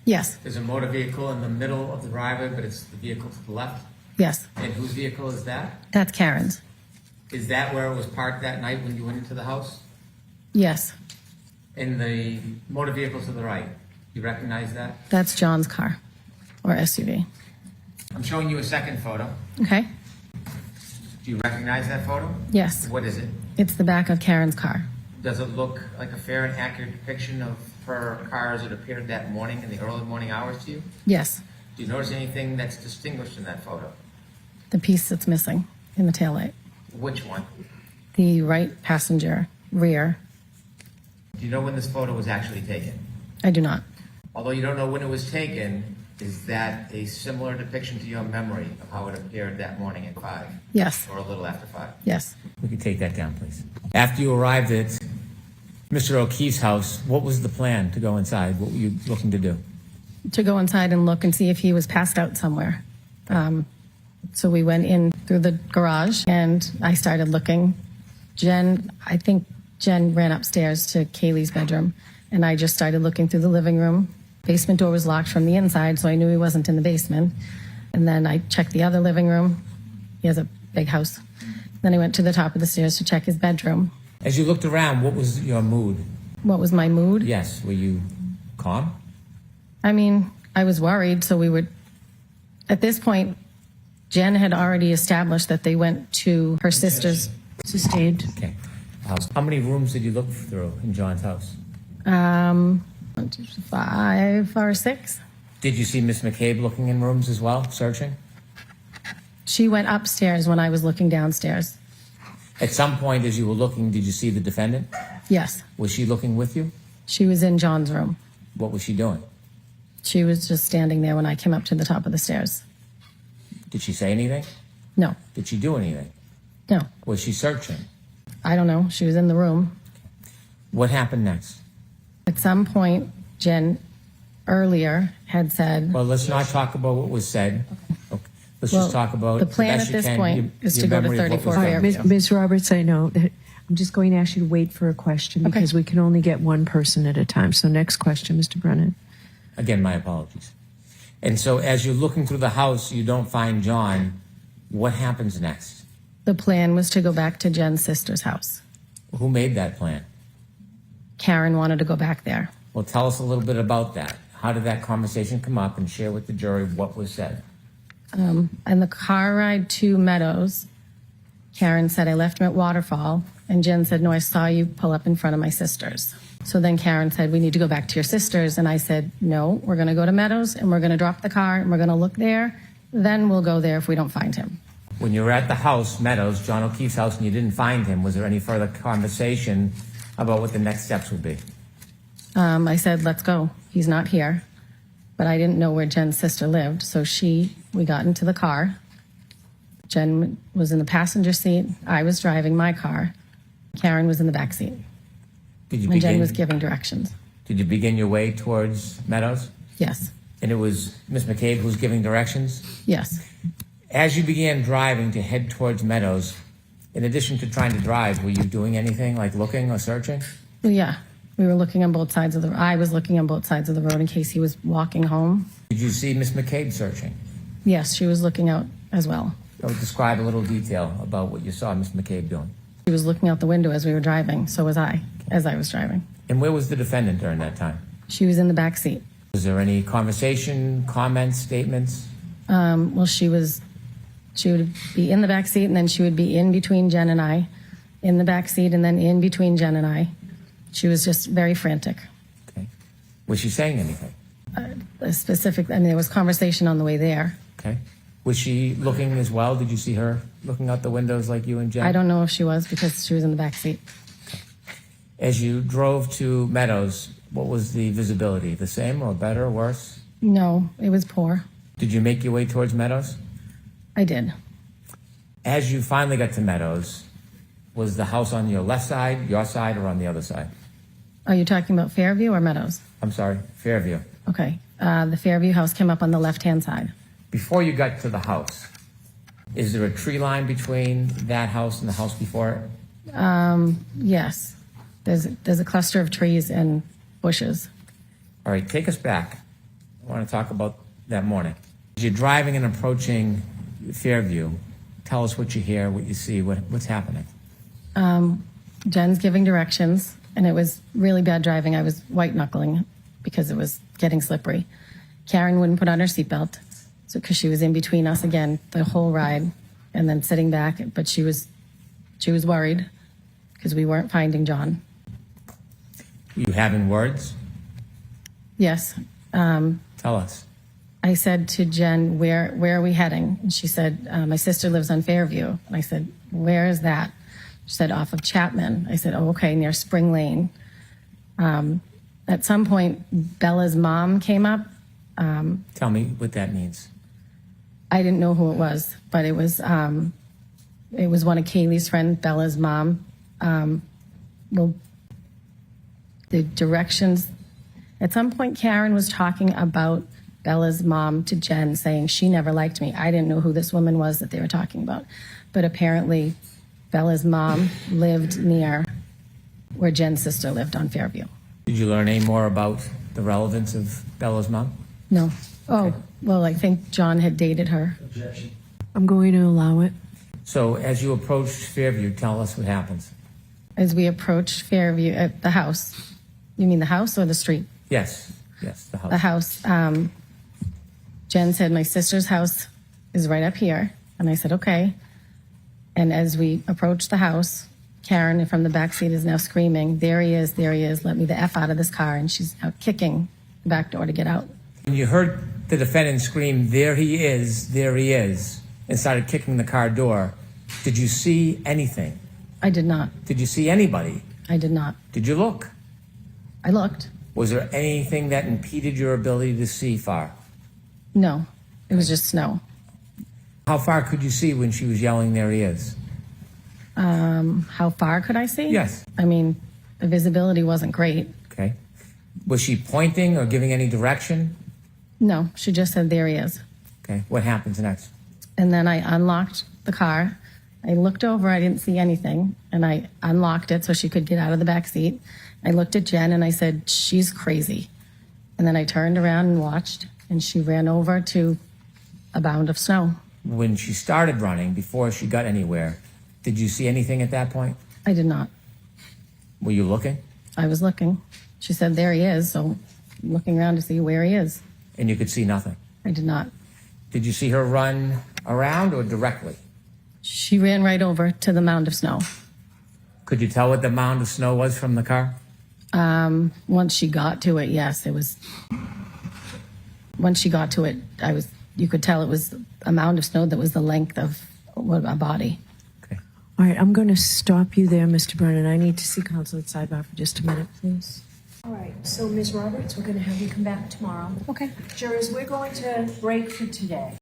Speaker 3: Yes.
Speaker 2: There's a motor vehicle in the middle of the driveway, but it's the vehicle to the left.
Speaker 3: Yes.
Speaker 2: And whose vehicle is that?
Speaker 3: That's Karen's.
Speaker 2: Is that where it was parked that night when you went into the house?
Speaker 3: Yes.
Speaker 2: In the motor vehicle to the right, you recognize that?
Speaker 3: That's John's car or SUV.
Speaker 2: I'm showing you a second photo.
Speaker 3: Okay.
Speaker 2: Do you recognize that photo?
Speaker 3: Yes.
Speaker 2: What is it?
Speaker 3: It's the back of Karen's car.
Speaker 2: Does it look like a fair and accurate depiction of her car as it appeared that morning in the early morning hours to you?
Speaker 3: Yes.
Speaker 2: Do you notice anything that's distinguished in that photo?
Speaker 3: The piece that's missing in the taillight.
Speaker 2: Which one?
Speaker 3: The right passenger rear.
Speaker 2: Do you know when this photo was actually taken?
Speaker 3: I do not.
Speaker 2: Although you don't know when it was taken, is that a similar depiction to your memory of how it appeared that morning at 5?
Speaker 3: Yes.
Speaker 2: Or a little after 5?
Speaker 3: Yes.
Speaker 2: We can take that down, please. After you arrived at Mr. O'Keefe's house, what was the plan to go inside? What were you looking to do?
Speaker 3: To go inside and look and see if he was passed out somewhere. So we went in through the garage and I started looking. I think Jen ran upstairs to Kaylee's bedroom and I just started looking through the living room. Basement door was locked from the inside, so I knew he wasn't in the basement. And then I checked the other living room. He has a big house. Then I went to the top of the stairs to check his bedroom.
Speaker 2: As you looked around, what was your mood?
Speaker 3: What was my mood?
Speaker 2: Yes. Were you calm?
Speaker 3: I mean, I was worried, so we would... At this point, Jen had already established that they went to her sister's.
Speaker 4: Sustained.
Speaker 2: Okay. House. How many rooms did you look through in John's house?
Speaker 3: 1, 2, 5 or 6.
Speaker 2: Did you see Miss McCabe looking in rooms as well, searching?
Speaker 3: She went upstairs when I was looking downstairs.
Speaker 2: At some point, as you were looking, did you see the defendant?
Speaker 3: Yes,
Speaker 2: Was she looking with you?
Speaker 3: she was in John's room.
Speaker 2: What was she doing?
Speaker 3: She was just standing there when I came up to the top of the stairs.
Speaker 2: Did she say anything?
Speaker 3: No,
Speaker 2: Did she do anything?
Speaker 3: no,
Speaker 2: Was she searching?
Speaker 3: I don't know. She was in the room.
Speaker 2: What happened next?
Speaker 3: At some point, Jen earlier had said,
Speaker 2: Well, let's not talk about what was said. Okay. Let's
Speaker 3: Well,
Speaker 2: just talk about
Speaker 3: the plan
Speaker 2: best
Speaker 3: at
Speaker 2: you
Speaker 3: this
Speaker 2: can,
Speaker 3: point
Speaker 2: your-
Speaker 3: is
Speaker 2: your
Speaker 3: to go to
Speaker 2: memory of what was
Speaker 3: 34
Speaker 2: done.
Speaker 3: Fairview.
Speaker 4: Ms. Roberts, I know that I'm just going to ask you to wait for a question
Speaker 3: Okay.
Speaker 4: because we can only get one person at a time. So next question, Mr. Brennan.
Speaker 2: Again, my apologies. And so as you're looking through the house, you don't find John. What happens next?
Speaker 3: the plan was to go back to Jen's sister's house.
Speaker 2: Who made that plan?
Speaker 3: Karen wanted to go back there.
Speaker 2: Well, tell us a little bit about that. How did that conversation come up, and share with the jury what was said?
Speaker 3: And the car ride to Meadows, Karen said, I left him at Waterfall. And Jen said, no, I saw you pull up in front of my sister's. So then Karen said, we need to go back to your sister's. And I said, no, we're going to go to Meadows and we're going to drop the car and we're going to look there. Then we'll go there if we don't find him.
Speaker 2: When you were at the house, Meadows, John O'Keefe's house, and you didn't find him, was there any further conversation about what the next steps would be?
Speaker 3: I said, let's go. He's not here. But I didn't know where Jen's sister lived. So we got into the car. Jen was in the passenger seat. I was driving my car. Karen was in the back seat.
Speaker 2: Did you
Speaker 3: And Jen
Speaker 2: begin?
Speaker 3: was giving directions.
Speaker 2: Did you begin your way towards Meadows?
Speaker 3: Yes.
Speaker 2: And it was Miss McCabe who was giving directions?
Speaker 3: Yes.
Speaker 2: As you began driving to head towards Meadows, in addition to trying to drive, were you doing anything like looking or searching?
Speaker 3: Well, yeah. We were looking on both sides of the I was looking on both sides of the road in case he was walking home.
Speaker 2: Did you see Miss McCabe searching?
Speaker 3: Yes, she was looking out as well.
Speaker 2: Describe a little detail about what you saw Miss McCabe doing.
Speaker 3: She was looking out the window as we were driving. So was I, as I was driving.
Speaker 2: And where was the defendant during that time?
Speaker 3: She was in the back seat.
Speaker 2: Was there any conversation, comments, statements?
Speaker 3: Well, she would be in the back seat, and then she would be in between Jen and I, in the back seat, and then in between Jen and I. She was just very frantic.
Speaker 2: Okay. Was she saying anything?
Speaker 3: There was conversation on the way there.
Speaker 2: Okay. Was she looking as well? Did you see her looking out the windows like you and Jen?
Speaker 3: I don't know if she was because she was in the back seat.
Speaker 2: As you drove to Meadows, what was the visibility? The same or better or worse?
Speaker 3: No, it was poor.
Speaker 2: Did you make your way towards Meadows?
Speaker 3: I did.
Speaker 2: As you finally got to Meadows, was the house on your left side, your side, or on the other side?
Speaker 3: Are you talking about Fairview or Meadows?
Speaker 2: I'm sorry, Fairview.
Speaker 3: Okay. The Fairview house came up on the left-hand side.
Speaker 2: Before you got to the house, is there a tree line between that house and the house before it?
Speaker 3: Yes. There's a cluster of trees and bushes.
Speaker 2: All right, take us back. I want to talk about that morning. As you're driving and approaching Fairview, tell us what you hear, what you see, what's happening.
Speaker 3: Jen's giving directions, and it was really bad driving. I was white-knuckling because it was getting slippery. Karen wouldn't put on her seatbelt because she was in between us again the whole ride and then sitting back, but she was worried because we weren't finding John.
Speaker 2: You having words?
Speaker 3: Yes.
Speaker 2: Tell us.
Speaker 3: I said to Jen, where are we heading? And she said, my sister lives on Fairview. And I said, where is that? She said, off of Chapman. I said, oh, okay, near Spring Lane. At some point, Bella's mom came up.
Speaker 2: Tell me what that means.
Speaker 3: I didn't know who it was, but it was one of Kaylee's friends, Bella's mom. Well, the directions. At some point, Karen was talking about Bella's mom to Jen saying she never liked me. I didn't know who this woman was that they were talking about. But apparently Bella's mom lived near where Jen's sister lived on Fairview.
Speaker 2: Did you learn any more about the relevance of Bella's mom?
Speaker 3: No. Oh, well, I think John had dated her.
Speaker 5: Objection.
Speaker 4: I'm going to allow it.
Speaker 2: So as you approached Fairview, tell us what happens.
Speaker 3: As we approached Fairview at the house. You mean the house or the street?
Speaker 2: Yes, the house.
Speaker 3: The house. Jen said, my sister's house is right up here. And I said, okay. And as we approached the house, Karen from the back seat is now screaming, there he is, let me the F out of this car. And she's out kicking the back door to get out.
Speaker 2: When you heard the defendant scream, there he is, and started kicking the car door, did you see anything?
Speaker 3: I did not.
Speaker 2: Did you see anybody?
Speaker 3: I did not.
Speaker 2: Did you look?
Speaker 3: I looked.
Speaker 2: Was there anything that impeded your ability to see far?
Speaker 3: No, it was just snow.
Speaker 2: How far could you see when she was yelling, there he is?
Speaker 3: How far could I see?
Speaker 2: Yes.
Speaker 3: I mean, the visibility wasn't great.
Speaker 2: Okay. Was she pointing or giving any direction?
Speaker 3: No, she just said, there he is.
Speaker 2: Okay. What happens next?
Speaker 3: And then I unlocked the car. I looked over, I didn't see anything, and I unlocked it so she could get out of the back seat. I looked at Jen and I said, she's crazy. And then I turned around and watched, and she ran over to a mound of snow.
Speaker 2: When she started running, before she got anywhere, did you see anything at that point?
Speaker 3: I did not.
Speaker 2: Were you looking?
Speaker 3: I was looking. She said, there he is, so I'm looking around to see where he is.
Speaker 2: And you could see nothing?
Speaker 3: I did not.
Speaker 2: Did you see her run around or directly?
Speaker 3: She ran right over to the mound of snow.
Speaker 2: Could you tell what the mound of snow was from the car?
Speaker 3: Once she got to it, yes, it was. Once she got to it, you could tell it was a mound of snow that was the length of a body.
Speaker 2: Okay.
Speaker 4: All right, I'm going to stop you there, Mr. Brennan. I need to see counsel at sidebar for just a minute, please.
Speaker 8: All right, so Ms. Roberts, we're going to have you come back tomorrow.
Speaker 3: Okay.
Speaker 8: Jurors, we're going to break for today.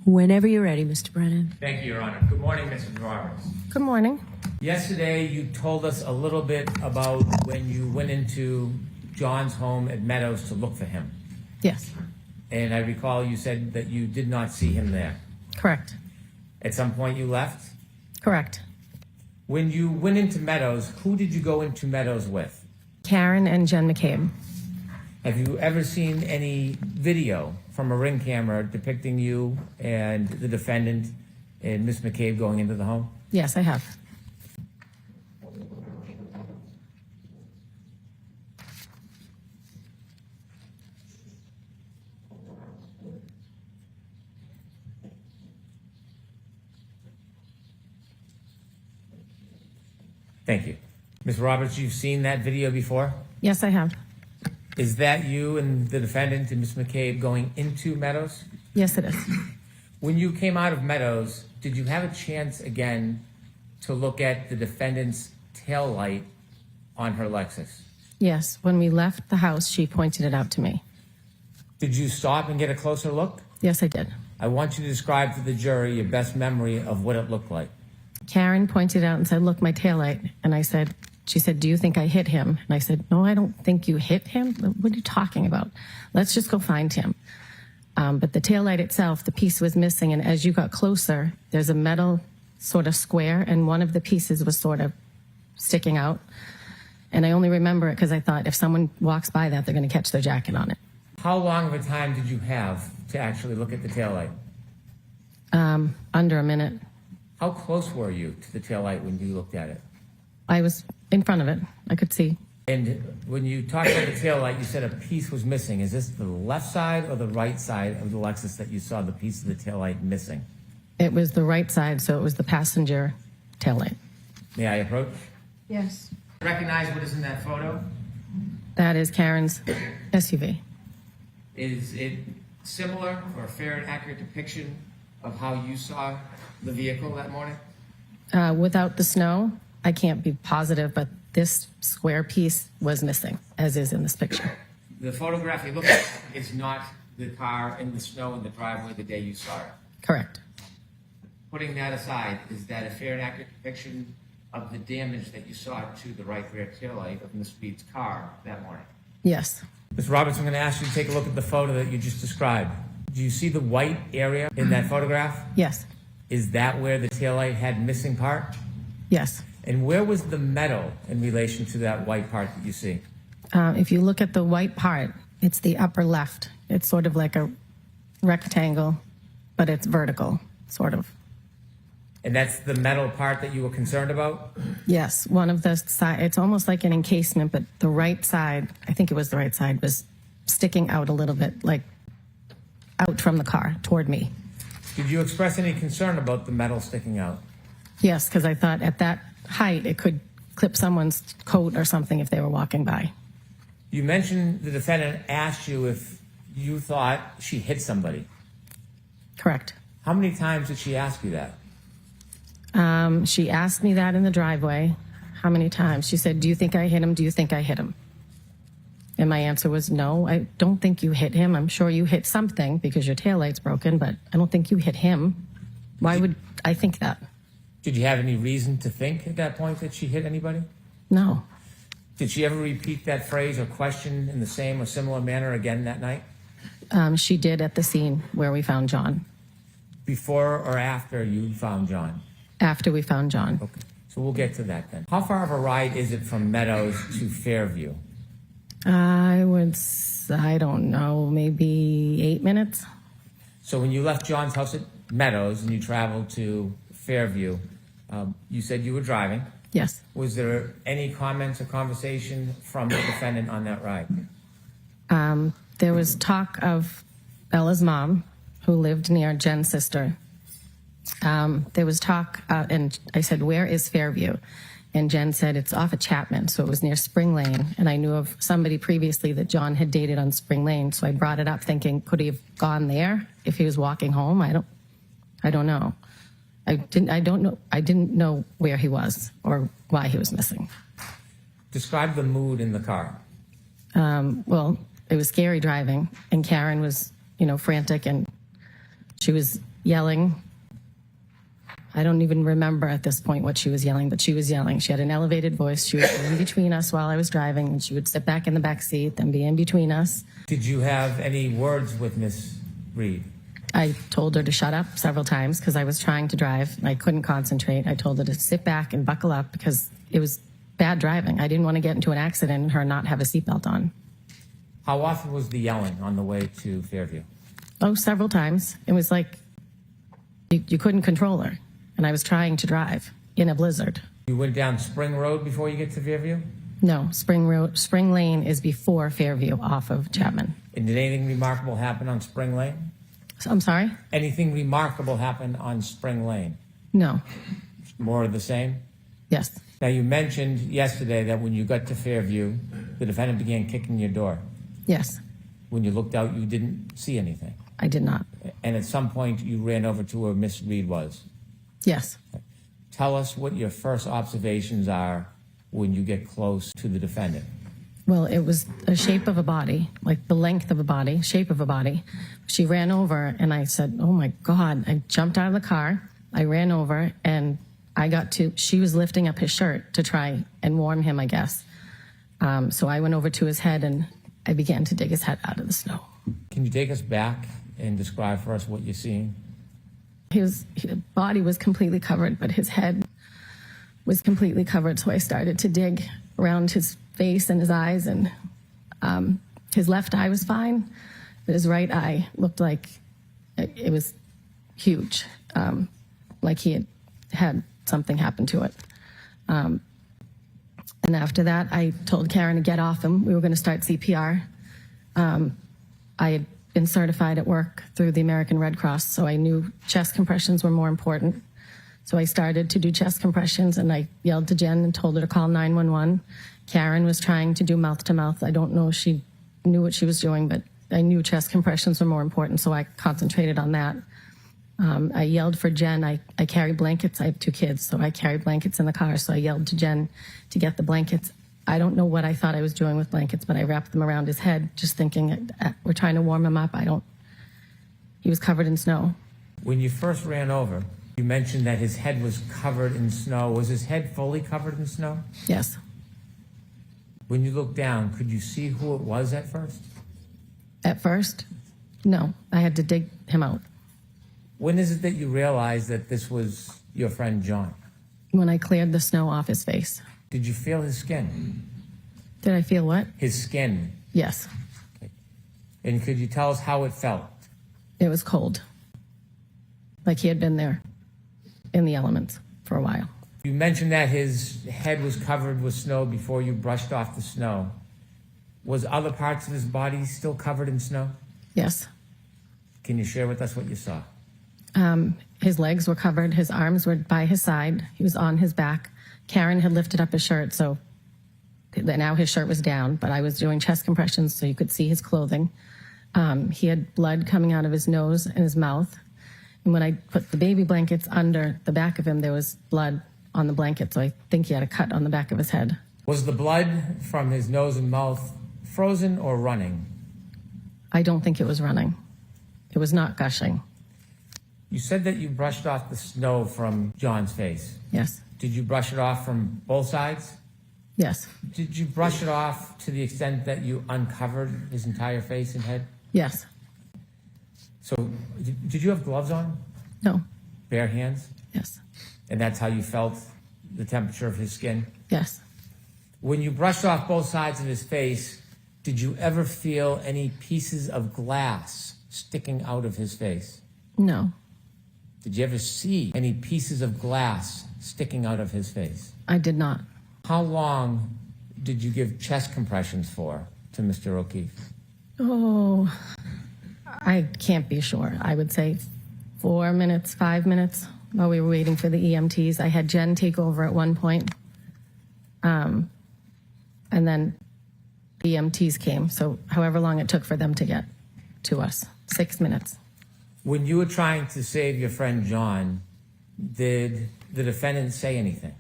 Speaker 4: Whenever you're ready, Mr. Brennan.
Speaker 2: Thank you, Your Honor. Good morning, Mrs. Roberts.
Speaker 3: Good morning.
Speaker 2: Yesterday, you told us a little bit about when you went into John's home at Meadows to look for him.
Speaker 3: Yes,
Speaker 2: And I recall you said that you did not see him there.
Speaker 3: correct.
Speaker 2: At some point, you left.
Speaker 3: Correct.
Speaker 2: When you went into Meadows, who did you go into Meadows with?
Speaker 3: Karen and Jen McCabe.
Speaker 2: Have you ever seen any video from a ring camera depicting you and the defendant and Miss McCabe going into the home?
Speaker 3: Yes, I have.
Speaker 2: Thank you. Ms. Roberts, you've seen that video before?
Speaker 3: Yes, I have.
Speaker 2: Is that you and the defendant and Miss McCabe going into Meadows?
Speaker 3: Yes, it is.
Speaker 2: When you came out of Meadows, did you have a chance again to look at the defendant's tail light on her Lexus?
Speaker 3: Yes, when we left the house, she pointed it out to me.
Speaker 2: Did you stop and get a closer look?
Speaker 3: Yes, I did.
Speaker 2: I want you to describe to the jury your best memory of what it looked like.
Speaker 3: Karen pointed out and said, look, my taillight. And she said, do you think I hit him? And I said, no, I don't think you hit him. What are you talking about? Let's just go find him. But the taillight itself, the piece was missing. And as you got closer, there's a metal sort of square, and one of the pieces was sort of sticking out. And I only remember it because I thought if someone walks by that, they're going to catch their jacket on it.
Speaker 2: How long of a time did you have to actually look at the taillight?
Speaker 3: Under a minute.
Speaker 2: How close were you to the taillight when you looked at it?
Speaker 3: I was in front of it. I could see.
Speaker 2: And when you talked about the taillight, you said a piece was missing. Is this the left side or the right side of the Lexus that you saw the piece of the taillight missing?
Speaker 3: It was the right side, so it was the passenger taillight.
Speaker 2: May I approach?
Speaker 8: Yes.
Speaker 2: Recognize what is in that photo?
Speaker 3: That is Karen's SUV.
Speaker 2: Is it similar or a fair and accurate depiction of how you saw the vehicle that morning?
Speaker 3: Without the snow, I can't be positive, but this square piece was missing, as is in this picture.
Speaker 2: The photograph you look at is not the car in the snow in the driveway the day you saw it.
Speaker 3: Correct.
Speaker 2: Putting that aside, is that a fair and accurate depiction of the damage that you saw to the right rear taillight of Miss Speed's car that morning?
Speaker 3: Yes.
Speaker 2: Ms. Roberts, I'm going to ask you to take a look at the photo that you just described. Do you see the white area in that photograph?
Speaker 3: Yes.
Speaker 2: Is that where the taillight had missing part?
Speaker 3: Yes.
Speaker 2: And where was the metal in relation to that white part that you see?
Speaker 3: If you look at the white part, it's the upper left. It's sort of like a rectangle, but it's vertical, sort of.
Speaker 2: And that's the metal part that you were concerned about?
Speaker 3: Yes, one of the side, it's almost like an encasement, but the right side, I think it was the right side, was sticking out a little bit, like out from the car toward me.
Speaker 2: Did you express any concern about the metal sticking out?
Speaker 3: Yes, because I thought at that height it could clip someone's coat or something if they were walking by.
Speaker 2: You mentioned the defendant asked you if you thought she hit somebody.
Speaker 3: Correct.
Speaker 2: How many times did she ask you that?
Speaker 3: She asked me that in the driveway. How many times? She said, do you think I hit him? Do you think I hit him? And my answer was, no, I don't think you hit him. I'm sure you hit something because your taillight's broken, but I don't think you hit him. Why would I think that?
Speaker 2: Did you have any reason to think at that point that she hit anybody?
Speaker 3: No.
Speaker 2: Did she ever repeat that phrase or question in the same or similar manner again that night?
Speaker 3: She did at the scene where we found John.
Speaker 2: Before or after you found John?
Speaker 3: After we found John.
Speaker 2: Okay, so we'll get to that then. How far of a ride is it from Meadows to Fairview?
Speaker 3: I don't know, maybe 8 minutes.
Speaker 2: So when you left John's house at Meadows and you traveled to Fairview, you said you were driving.
Speaker 3: Yes.
Speaker 2: Was there any comments or conversation from the defendant on that ride?
Speaker 3: There was talk of Bella's mom, who lived near Jen's sister. There was talk, and I said, where is Fairview? And Jen said, it's off of Chapman, so it was near Spring Lane. And I knew of somebody previously that John had dated on Spring Lane, so I brought it up thinking, could he have gone there if he was walking home? I don't know. I didn't know where he was or why he was missing.
Speaker 2: Describe the mood in the car.
Speaker 3: Well, it was scary driving, and Karen was, frantic, and she was yelling. I don't even remember at this point what she was yelling, but she was yelling. She had an elevated voice. She was in between us while I was driving, and she would sit back in the back seat, then be in between us.
Speaker 2: Did you have any words with Miss Reed?
Speaker 3: I told her to shut up several times because I was trying to drive. I couldn't concentrate. I told her to sit back and buckle up because it was bad driving. I didn't want to get into an accident and her not have a seatbelt on.
Speaker 2: How often was the yelling on the way to Fairview?
Speaker 3: Oh, several times. It was like you couldn't control her, and I was trying to drive in a blizzard.
Speaker 2: You went down Spring Road before you get to Fairview?
Speaker 3: No, Spring Lane is before Fairview off of Chapman.
Speaker 2: And did anything remarkable happen on Spring Lane?
Speaker 3: I'm sorry?
Speaker 2: Anything remarkable happen on Spring Lane?
Speaker 3: No.
Speaker 2: More of the same?
Speaker 3: Yes.
Speaker 2: Now, you mentioned yesterday that when you got to Fairview, the defendant began kicking your door.
Speaker 3: Yes.
Speaker 2: When you looked out, you didn't see anything.
Speaker 3: I did not.
Speaker 2: And at some point, you ran over to where Miss Reed was.
Speaker 3: Yes.
Speaker 2: Tell us what your first observations are when you get close to the defendant.
Speaker 3: Well, it was a shape of a body, like the length of a body, shape of a body. She ran over, and I said, oh, my God. I jumped out of the car. I ran over, and she was lifting up his shirt to try and warm him, I guess. So I went over to his head, and I began to dig his head out of the snow.
Speaker 2: Can you take us back and describe for us what you're seeing?
Speaker 3: His body was completely covered, but his head was completely covered. So I started to dig around his face and his eyes, and his left eye was fine, but his right eye looked like it was huge, like he had something happen to it. And after that, I told Karen to get off him. We were going to start CPR. I had been certified at work through the American Red Cross, so I knew chest compressions were more important. So I started to do chest compressions, and I yelled to Jen and told her to call 911. Karen was trying to do mouth-to-mouth. I don't know if she knew what she was doing, but I knew chest compressions were more important, so I concentrated on that. I yelled for Jen. I carry blankets. I have 2 kids, so I carry blankets in the car, so I yelled to Jen to get the blankets. I don't know what I thought I was doing with blankets, but I wrapped them around his head, just thinking we're trying to warm him up. He was covered in snow.
Speaker 2: When you first ran over, you mentioned that his head was covered in snow. Was his head fully covered in snow?
Speaker 3: Yes.
Speaker 2: When you looked down, could you see who it was at first?
Speaker 3: At first, no. I had to dig him out.
Speaker 2: When is it that you realized that this was your friend John?
Speaker 3: When I cleared the snow off his face.
Speaker 2: Did you feel his skin?
Speaker 3: Did I feel what?
Speaker 2: His skin.
Speaker 3: Yes.
Speaker 2: Okay. And could you tell us how it felt?
Speaker 3: It was cold. Like he had been there in the elements for a while.
Speaker 2: You mentioned that his head was covered with snow before you brushed off the snow. Was other parts of his body still covered in snow?
Speaker 3: Yes.
Speaker 2: Can you share with us what you saw?
Speaker 3: His legs were covered. His arms were by his side. He was on his back. Karen had lifted up his shirt, so now his shirt was down, but I was doing chest compressions so you could see his clothing. He had blood coming out of his nose and his mouth. And when I put the baby blankets under the back of him, there was blood on the blanket, so I think he had a cut on the back of his head.
Speaker 2: Was the blood from his nose and mouth frozen or running?
Speaker 3: I don't think it was running. It was not gushing.
Speaker 2: You said that you brushed off the snow from John's face.
Speaker 3: Yes.
Speaker 2: Did you brush it off from both sides?
Speaker 3: Yes.
Speaker 2: Did you brush it off to the extent that you uncovered his entire face and head?
Speaker 3: Yes.
Speaker 2: So, did you have gloves on?
Speaker 3: No.
Speaker 2: Bare hands?
Speaker 3: Yes.
Speaker 2: And that's how you felt the temperature of his skin?
Speaker 3: Yes.
Speaker 2: When you brushed off both sides of his face, did you ever feel any pieces of glass sticking out of his face?
Speaker 3: No.
Speaker 2: Did you ever see any pieces of glass sticking out of his face?
Speaker 3: I did not.
Speaker 2: How long did you give chest compressions for to Mr. O'Keefe?
Speaker 3: Oh, I can't be sure. I would say 4 minutes, 5 minutes while we were waiting for the EMTs. I had Jen take over at one point. And then the EMTs came. So however long it took for them to get to us, 6 minutes.
Speaker 2: When you were trying to save your friend John, did the defendant say anything?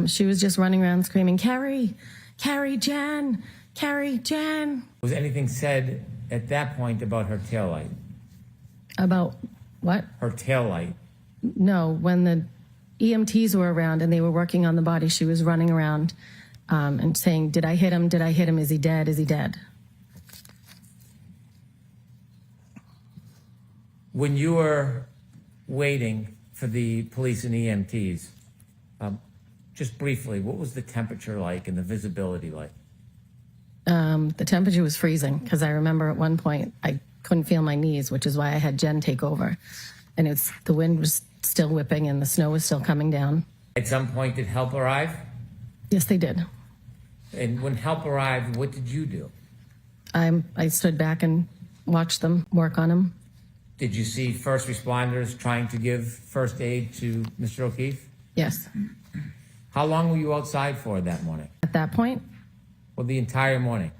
Speaker 3: She was just running around screaming, Kerry, Kerry, Jen, Kerry, Jen.
Speaker 2: Was anything said at that point about her taillight?
Speaker 3: About what?
Speaker 2: Her taillight.
Speaker 3: No, when the EMTs were around and they were working on the body, she was running around and saying, did I hit him? Did I hit him? Is he dead? Is he dead?
Speaker 2: When you were waiting for the police and EMTs, just briefly, what was the temperature like and the visibility like?
Speaker 3: The temperature was freezing because I remember at one point I couldn't feel my knees, which is why I had Jen take over. And the wind was still whipping and the snow was still coming down.
Speaker 2: At some point, did help arrive?
Speaker 3: Yes, they did.
Speaker 2: And when help arrived, what did you do?
Speaker 3: I stood back and watched them work on him.
Speaker 2: Did you see first responders trying to give first aid to Mr. O'Keefe?
Speaker 3: Yes.
Speaker 2: How long were you outside for that morning?
Speaker 3: At that point,
Speaker 2: Well, the entire morning.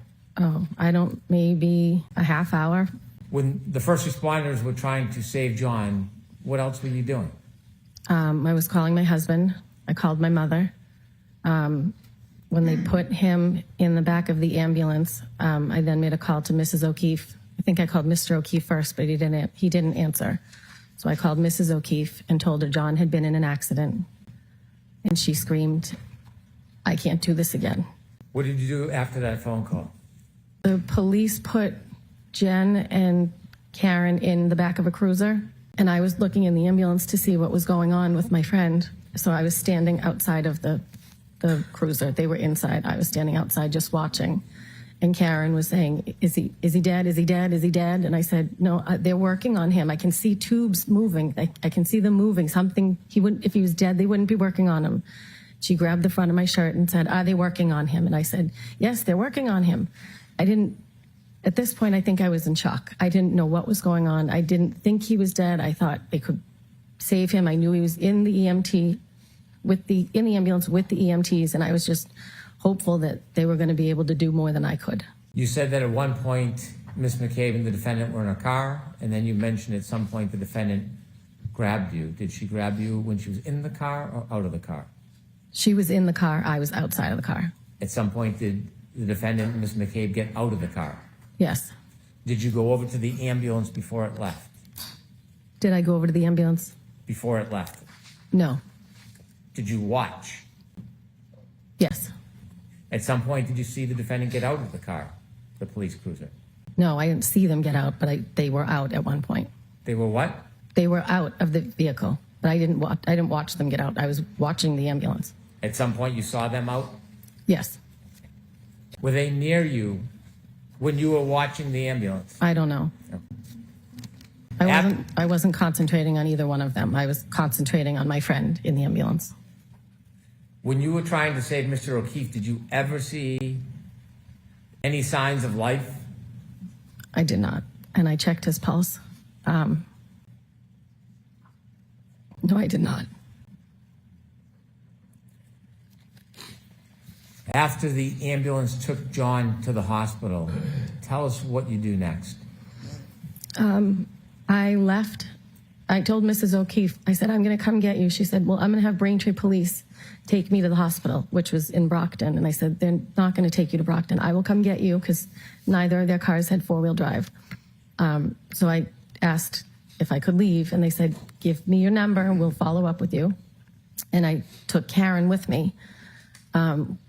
Speaker 3: maybe a half hour.
Speaker 2: When the first responders were trying to save John, what else were you doing?
Speaker 3: I was calling my husband. I called my mother. When they put him in the back of the ambulance, I then made a call to Mrs. O'Keefe. I think I called Mr. O'Keefe first, but he didn't answer. So I called Mrs. O'Keefe and told her John had been in an accident. And she screamed, I can't do this again.
Speaker 2: What did you do after that phone call?
Speaker 3: The police put Jen and Karen in the back of a cruiser, and I was looking in the ambulance to see what was going on with my friend. So I was standing outside of the cruiser. They were inside. I was standing outside just watching. And Karen was saying, is he dead? Is he dead? Is he dead? And I said, no, they're working on him. I can see tubes moving. I can see them moving. Something, if he was dead, they wouldn't be working on him. She grabbed the front of my shirt and said, are they working on him? And I said, yes, they're working on him. At this point, I think I was in shock. I didn't know what was going on. I didn't think he was dead. I thought they could save him. I knew he was in the ambulance with the EMTs, and I was just hopeful that they were going to be able to do more than I could.
Speaker 2: You said that at one point, Ms. McCabe and the defendant were in a car, and then you mentioned at some point the defendant grabbed you. Did she grab you when she was in the car or out of the car?
Speaker 3: She was in the car. I was outside of the car.
Speaker 2: At some point, did the defendant, Ms. McCabe, get out of the car?
Speaker 3: Yes.
Speaker 2: Did you go over to the ambulance before it left?
Speaker 3: Did I go over to the ambulance?
Speaker 2: Before it left?
Speaker 3: No.
Speaker 2: Did you watch?
Speaker 3: Yes.
Speaker 2: At some point, did you see the defendant get out of the car, the police cruiser?
Speaker 3: No, I didn't see them get out, but they were out at one point.
Speaker 2: They were what?
Speaker 3: They were out of the vehicle, but I didn't watch them get out. I was watching the ambulance.
Speaker 2: At some point, you saw them out?
Speaker 3: Yes.
Speaker 2: Were they near you when you were watching the ambulance?
Speaker 3: I don't know. I wasn't concentrating on either one of them. I was concentrating on my friend in the ambulance.
Speaker 2: When you were trying to save Mr. O'Keefe, did you ever see any signs of life?
Speaker 3: I did not. And I checked his pulse. No, I did not.
Speaker 2: After the ambulance took John to the hospital, tell us what you do next.
Speaker 3: I left. I told Mrs. O'Keefe, I said, I'm going to come get you. She said, well, I'm going to have Braintree Police take me to the hospital, which was in Brockton. And I said, they're not going to take you to Brockton. I will come get you because neither of their cars had four-wheel drive. So I asked if I could leave, and they said, give me your number and we'll follow up with you. And I took Karen with me.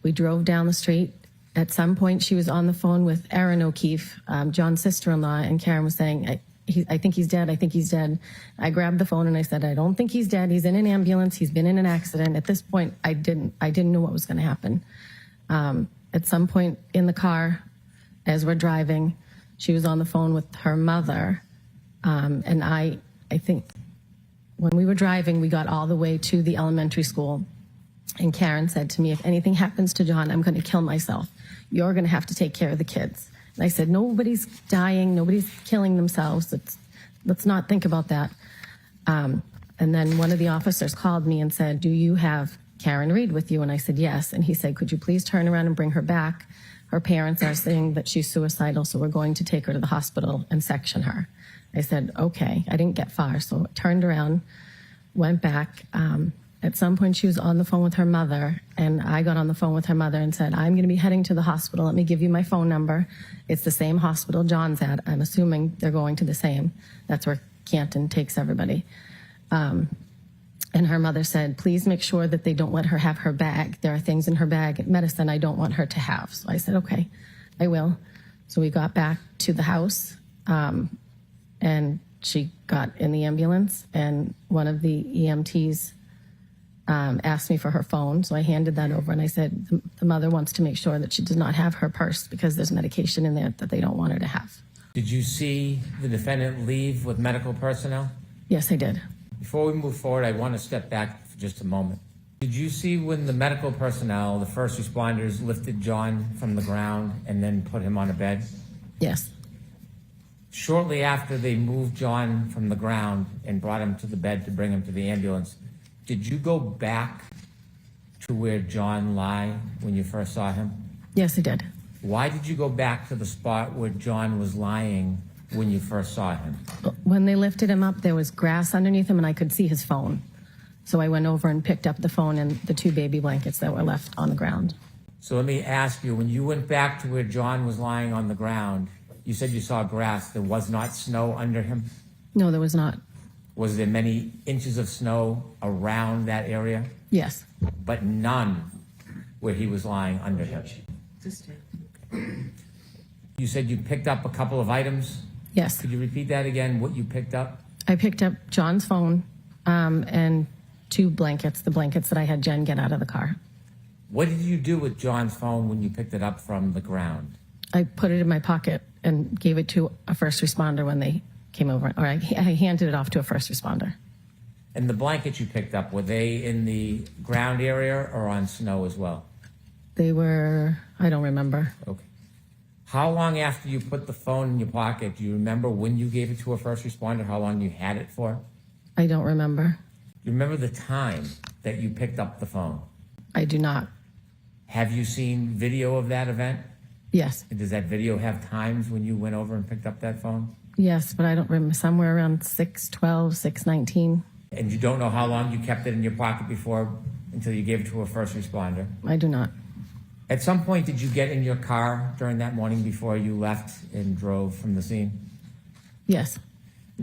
Speaker 3: We drove down the street. At some point, she was on the phone with Erin O'Keefe, John's sister-in-law, and Karen was saying, I think he's dead. I think he's dead. I grabbed the phone and I said, I don't think he's dead. He's in an ambulance. He's been in an accident. At this point, I didn't know what was going to happen. At some point in the car, as we're driving, she was on the phone with her mother. And I think when we were driving, we got all the way to the elementary school. And Karen said to me, if anything happens to John, I'm going to kill myself. You're going to have to take care of the kids. And I said, nobody's dying. Nobody's killing themselves. Let's not think about that. And then one of the officers called me and said, do you have Karen Reed with you? And I said, yes. And he said, could you please turn around and bring her back? Her parents are saying that she's suicidal, so we're going to take her to the hospital and section her. I said, okay. I didn't get far, so I turned around, went back. At some point, she was on the phone with her mother, and I got on the phone with her mother and said, I'm going to be heading to the hospital. Let me give you my phone number. It's the same hospital John's at. I'm assuming they're going to the same. That's where Canton takes everybody. And her mother said, please make sure that they don't let her have her bag. There are things in her bag, medicine I don't want her to have. So I said, okay, I will. So we got back to the house, and she got in the ambulance, and one of the EMTs asked me for her phone, so I handed that over, and I said, the mother wants to make sure that she does not have her purse because there's medication in there that they don't want her to have.
Speaker 2: Did you see the defendant leave with medical personnel?
Speaker 3: Yes, I did.
Speaker 2: Before we move forward, I want to step back for just a moment. Did you see when the medical personnel, the first responders, lifted John from the ground and then put him on a bed?
Speaker 3: Yes.
Speaker 2: Shortly after they moved John from the ground and brought him to the bed to bring him to the ambulance, did you go back to where John lay when you first saw him?
Speaker 3: Yes, I did.
Speaker 2: Why did you go back to the spot where John was lying when you first saw him?
Speaker 3: When they lifted him up, there was grass underneath him, and I could see his phone. So I went over and picked up the phone and the two baby blankets that were left on the ground.
Speaker 2: So let me ask you, when you went back to where John was lying on the ground, you said you saw grass. There was not snow under him?
Speaker 3: No, there was not.
Speaker 2: Was there many inches of snow around that area?
Speaker 3: Yes.
Speaker 2: But none where he was lying under him? You said you picked up a couple of items?
Speaker 3: Yes.
Speaker 2: Could you repeat that again, what you picked up?
Speaker 3: I picked up John's phone and two blankets, the blankets that I had Jen get out of the car.
Speaker 2: What did you do with John's phone when you picked it up from the ground?
Speaker 3: I put it in my pocket and gave it to a first responder when they came over, or I handed it off to a first responder.
Speaker 2: And the blankets you picked up, were they in the ground area or on snow as well?
Speaker 3: They were, I don't remember.
Speaker 2: Okay. How long after you put the phone in your pocket, do you remember when you gave it to a first responder, how long you had it for?
Speaker 3: I don't remember.
Speaker 2: Do you remember the time that you picked up the phone?
Speaker 3: I do not.
Speaker 2: Have you seen video of that event?
Speaker 3: Yes.
Speaker 2: And does that video have times when you went over and picked up that phone?
Speaker 3: Yes, but I don't remember, somewhere around 6:12, 6:19.
Speaker 2: And you don't know how long you kept it in your pocket before, until you gave it to a first responder?
Speaker 3: I do not.
Speaker 2: At some point, did you get in your car during that morning before you left and drove from the scene?
Speaker 3: Yes.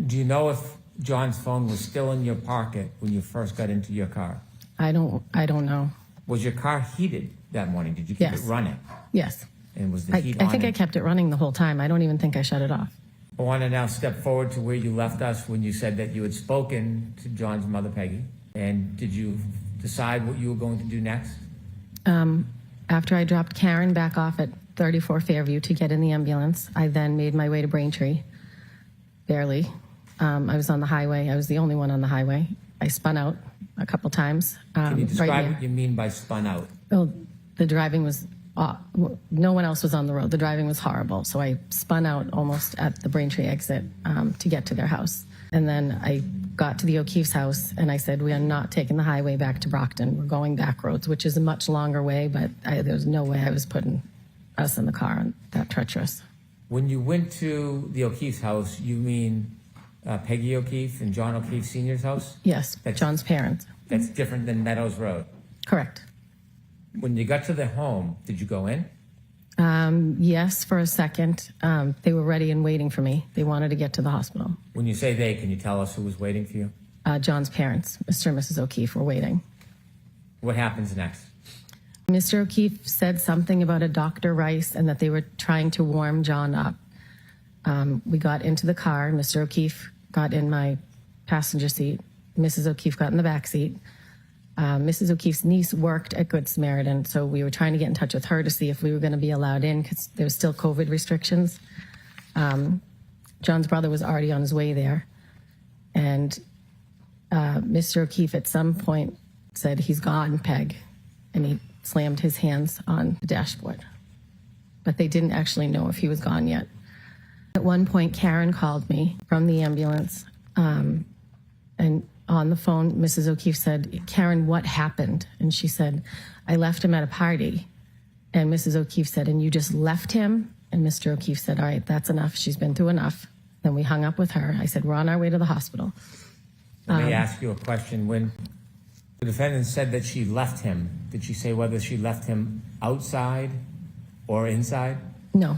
Speaker 2: Do you know if John's phone was still in your pocket when you first got into your car?
Speaker 3: I don't know.
Speaker 2: Was your car heated that morning? Did you keep
Speaker 3: Yes.
Speaker 2: it running?
Speaker 3: Yes.
Speaker 2: And was the heat
Speaker 3: I
Speaker 2: on?
Speaker 3: think I kept it running the whole time. I don't even think I shut it off.
Speaker 2: I want to now step forward to where you left us when you said that you had spoken to John's mother, Peggy. And did you decide what you were going to do next?
Speaker 3: After I dropped Karen back off at 34 Fairview to get in the ambulance, I then made my way to Braintree. Barely. I was on the highway. I was the only one on the highway. I spun out a couple times.
Speaker 2: Can you describe
Speaker 3: right
Speaker 2: what you mean by spun out?
Speaker 3: Well, the driving was, no one else was on the road. The driving was horrible. So I spun out almost at the Braintree exit to get to their house. And then I got to the O'Keefe's house and I said, we are not taking the highway back to Brockton. We're going back roads, which is a much longer way, but there was no way I was putting us in the car on that treacherous.
Speaker 2: When you went to the O'Keefe's house, you mean Peggy O'Keefe and John O'Keefe Sr.'s house?
Speaker 3: Yes, John's parents.
Speaker 2: That's different than Meadows Road.
Speaker 3: Correct.
Speaker 2: When you got to their home, did you go in?
Speaker 3: Yes, for a second. They were ready and waiting for me. They wanted to get to the hospital.
Speaker 2: When you say they, can you tell us who was waiting for you?
Speaker 3: John's parents, Mr. and Mrs. O'Keefe, were waiting.
Speaker 2: What happens next?
Speaker 3: Mr. O'Keefe said something about a Dr. Rice and that they were trying to warm John up. We got into the car. Mr. O'Keefe got in my passenger seat. Mrs. O'Keefe got in the back seat. Mrs. O'Keefe's niece worked at Good Samaritan, so we were trying to get in touch with her to see if we were going to be allowed in because there was still COVID restrictions. John's brother was already on his way there. And Mr. O'Keefe at some point said, he's gone, Peg. And he slammed his hands on the dashboard. But they didn't actually know if he was gone yet. At one point, Karen called me from the ambulance. And on the phone, Mrs. O'Keefe said, Karen, what happened? And she said, I left him at a party. And Mrs. O'Keefe said, and you just left him? And Mr. O'Keefe said, all right, that's enough. She's been through enough. Then we hung up with her. I said, we're on our way to the hospital.
Speaker 2: Let me ask you a question. When the defendant said that she left him, did she say whether she left him outside or inside?
Speaker 3: No,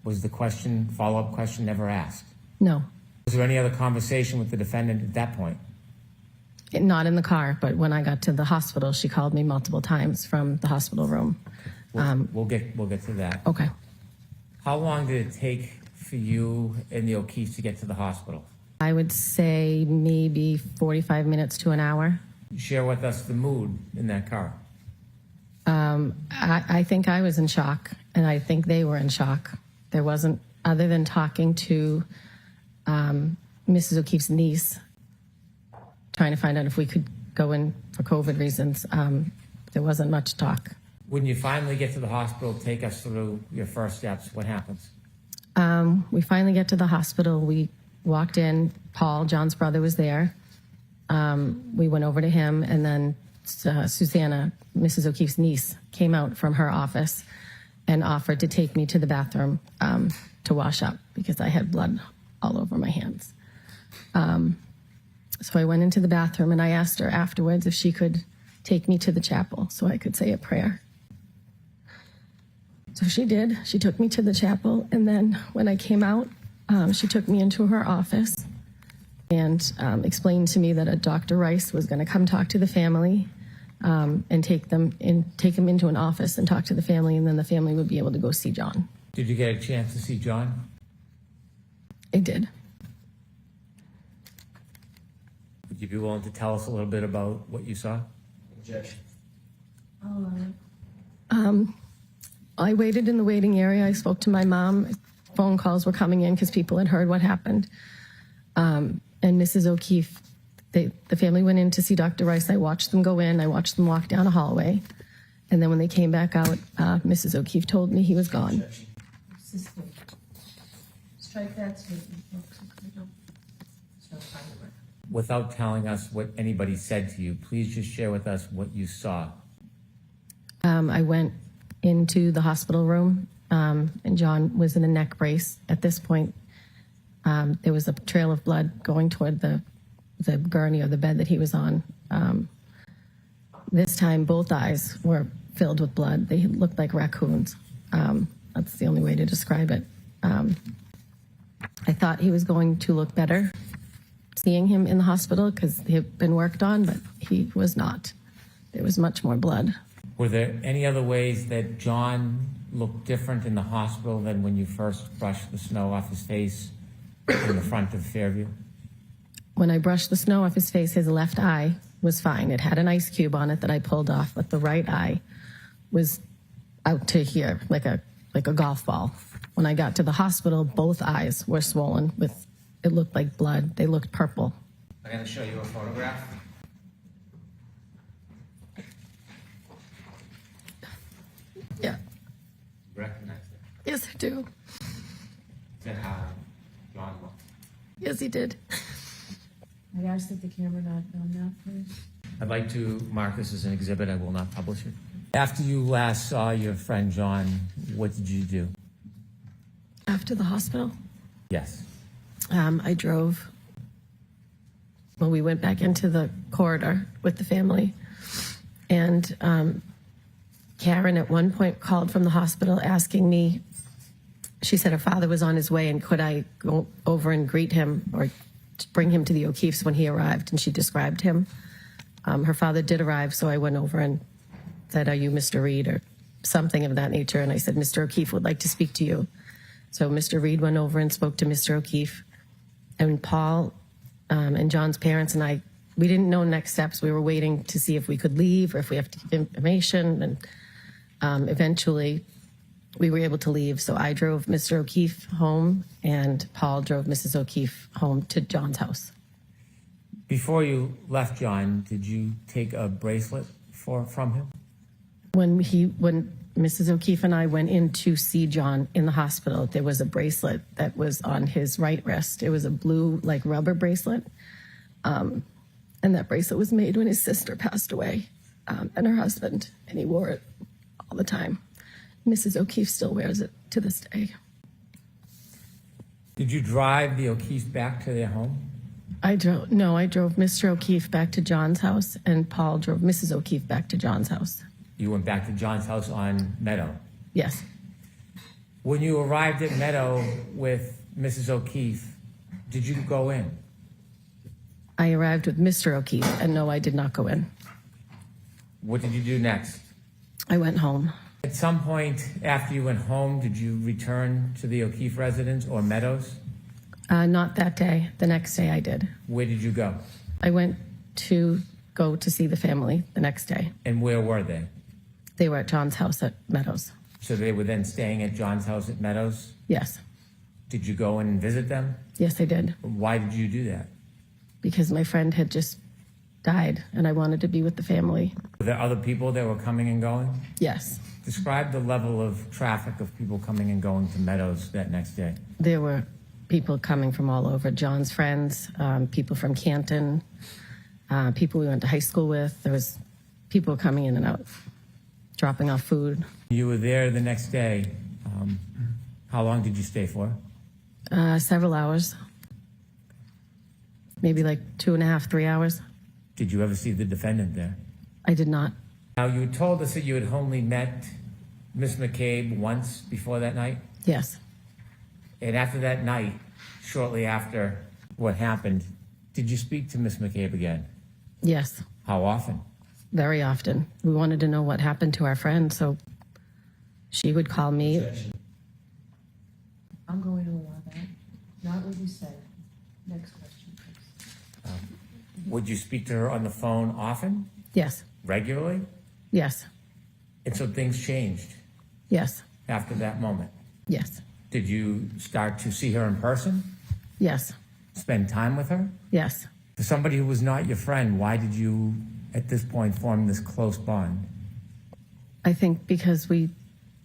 Speaker 2: Was the question, follow-up question, never asked?
Speaker 3: no.
Speaker 2: Was there any other conversation with the defendant at that point?
Speaker 3: Not in the car, but when I got to the hospital, she called me multiple times from the hospital room.
Speaker 2: We'll get to that.
Speaker 3: Okay.
Speaker 2: How long did it take for you and the O'Keefes to get to the hospital?
Speaker 3: I would say maybe 45 minutes to an hour.
Speaker 2: Share with us the mood in that car.
Speaker 3: I think I was in shock, and I think they were in shock. There wasn't, other than talking to Mrs. O'Keefe's niece, trying to find out if we could go in for COVID reasons, there wasn't much talk.
Speaker 2: When you finally get to the hospital, take us through your first steps. What happens?
Speaker 3: We finally get to the hospital. We walked in. Paul, John's brother, was there. We went over to him, and then Susanna, Mrs. O'Keefe's niece, came out from her office and offered to take me to the bathroom to wash up because I had blood all over my hands. So I went into the bathroom and I asked her afterwards if she could take me to the chapel so I could say a prayer. So she did. She took me to the chapel, and then when I came out, she took me into her office and explained to me that a Dr. Rice was going to come talk to the family and take them into an office and talk to the family, and then the family would be able to go see John.
Speaker 2: Did you get a chance to see John?
Speaker 3: I did.
Speaker 2: Would you be willing to tell us a little bit about what you saw?
Speaker 5: Objection.
Speaker 3: I waited in the waiting area. I spoke to my mom. Phone calls were coming in because people had heard what happened. And Mrs. O'Keefe, the family went in to see Dr. Rice. I watched them go in. I watched them walk down a hallway. And then when they came back out, Mrs. O'Keefe told me he was gone.
Speaker 4: Strike that statement.
Speaker 2: Without telling us what anybody said to you, please just share with us what you saw.
Speaker 3: I went into the hospital room, and John was in a neck brace. At this point, there was a trail of blood going toward the gurney or the bed that he was on. This time, both eyes were filled with blood. They looked like raccoons. That's the only way to describe it. I thought he was going to look better seeing him in the hospital because he had been worked on, but he was not. There was much more blood.
Speaker 2: Were there any other ways that John looked different in the hospital than when you first brushed the snow off his face in the front of Fairview?
Speaker 3: When I brushed the snow off his face, his left eye was fine. It had an ice cube on it that I pulled off, but the right eye was out to here, like a golf ball. When I got to the hospital, both eyes were swollen with, it looked like blood. They looked purple.
Speaker 2: I'm going to show you a photograph.
Speaker 3: Yeah.
Speaker 2: Recognize it.
Speaker 3: Yes, I do.
Speaker 2: Is that how John looked?
Speaker 3: Yes, he did.
Speaker 4: I'd ask that the camera not film that, please.
Speaker 2: I'd like to mark this as an exhibit. I will not publish it. After you last saw your friend John, what did you do?
Speaker 3: After the hospital,
Speaker 2: Yes.
Speaker 3: I drove. Well, we went back into the corridor with the family. And Karen at one point called from the hospital asking me, she said her father was on his way and could I go over and greet him or bring him to the O'Keeffe's when he arrived, and she described him. Her father did arrive, so I went over and said, "Are you Mr. Reed?" or something of that nature. And I said, "Mr. O'Keefe would like to speak to you." So Mr. Reed went over and spoke to Mr. O'Keefe. And Paul and John's parents and I, we didn't know next steps. We were waiting to see if we could leave or if we have to give information. And eventually we were able to leave. So I drove Mr. O'Keefe home and Paul drove Mrs. O'Keefe home to John's house.
Speaker 2: Before you left John, did you take a bracelet from him?
Speaker 3: When Mrs. O'Keefe and I went in to see John in the hospital, there was a bracelet that was on his right wrist. It was a blue, like, rubber bracelet. And that bracelet was made when his sister passed away, and her husband, and he wore it all the time. Mrs. O'Keefe still wears it to this day.
Speaker 2: Did you drive the O'Keeffes back to their home?
Speaker 3: I drove Mr. O'Keefe back to John's house, and Paul drove Mrs. O'Keefe back to John's house.
Speaker 2: You went back to John's house on Meadow.
Speaker 3: Yes.
Speaker 2: When you arrived at Meadow with Mrs. O'Keeffe, did you go in?
Speaker 3: I arrived with Mr. O'Keefe, and no, I did not go in.
Speaker 2: What did you do next?
Speaker 3: I went home.
Speaker 2: At some point after you went home, did you return to the O'Keeffe residence or Meadows?
Speaker 3: Not that day. The next day I did.
Speaker 2: Where did you go?
Speaker 3: I went to go to see the family the next day.
Speaker 2: And where were they?
Speaker 3: They were at John's house at Meadows.
Speaker 2: So they were then staying at John's house at Meadows?
Speaker 3: Yes.
Speaker 2: Did you go in and visit them?
Speaker 3: Yes, I did.
Speaker 2: Why did you do that?
Speaker 3: Because my friend had just died and I wanted to be with the family.
Speaker 2: Were there other people that were coming and going?
Speaker 3: Yes.
Speaker 2: Describe the level of traffic of people coming and going to Meadows that next day.
Speaker 3: There were people coming from all over. John's friends, people from Canton, people we went to high school with. There was people coming in and out, dropping off food.
Speaker 2: You were there the next day. How long did you stay for?
Speaker 3: Several hours. Maybe like 2.5, 3 hours.
Speaker 2: Did you ever see the defendant there?
Speaker 3: I did not.
Speaker 2: Now, you told us that you had only met Miss McCabe once before that night.
Speaker 3: Yes.
Speaker 2: And after that night, shortly after what happened, did you speak to Miss McCabe again?
Speaker 3: Yes.
Speaker 2: How often?
Speaker 3: Very often. We wanted to know what happened to our friend, so she would call me.
Speaker 4: I'm going to allow that. Not what you said. Next question, please.
Speaker 2: Would you speak to her on the phone often?
Speaker 3: Yes.
Speaker 2: Regularly?
Speaker 3: Yes.
Speaker 2: And so things changed
Speaker 3: Yes.
Speaker 2: after that moment.
Speaker 3: Yes.
Speaker 2: Did you start to see her in person?
Speaker 3: Yes.
Speaker 2: Spend time with her?
Speaker 3: Yes.
Speaker 2: For somebody who was not your friend, why did you, at this point, form this close bond?
Speaker 3: I think because we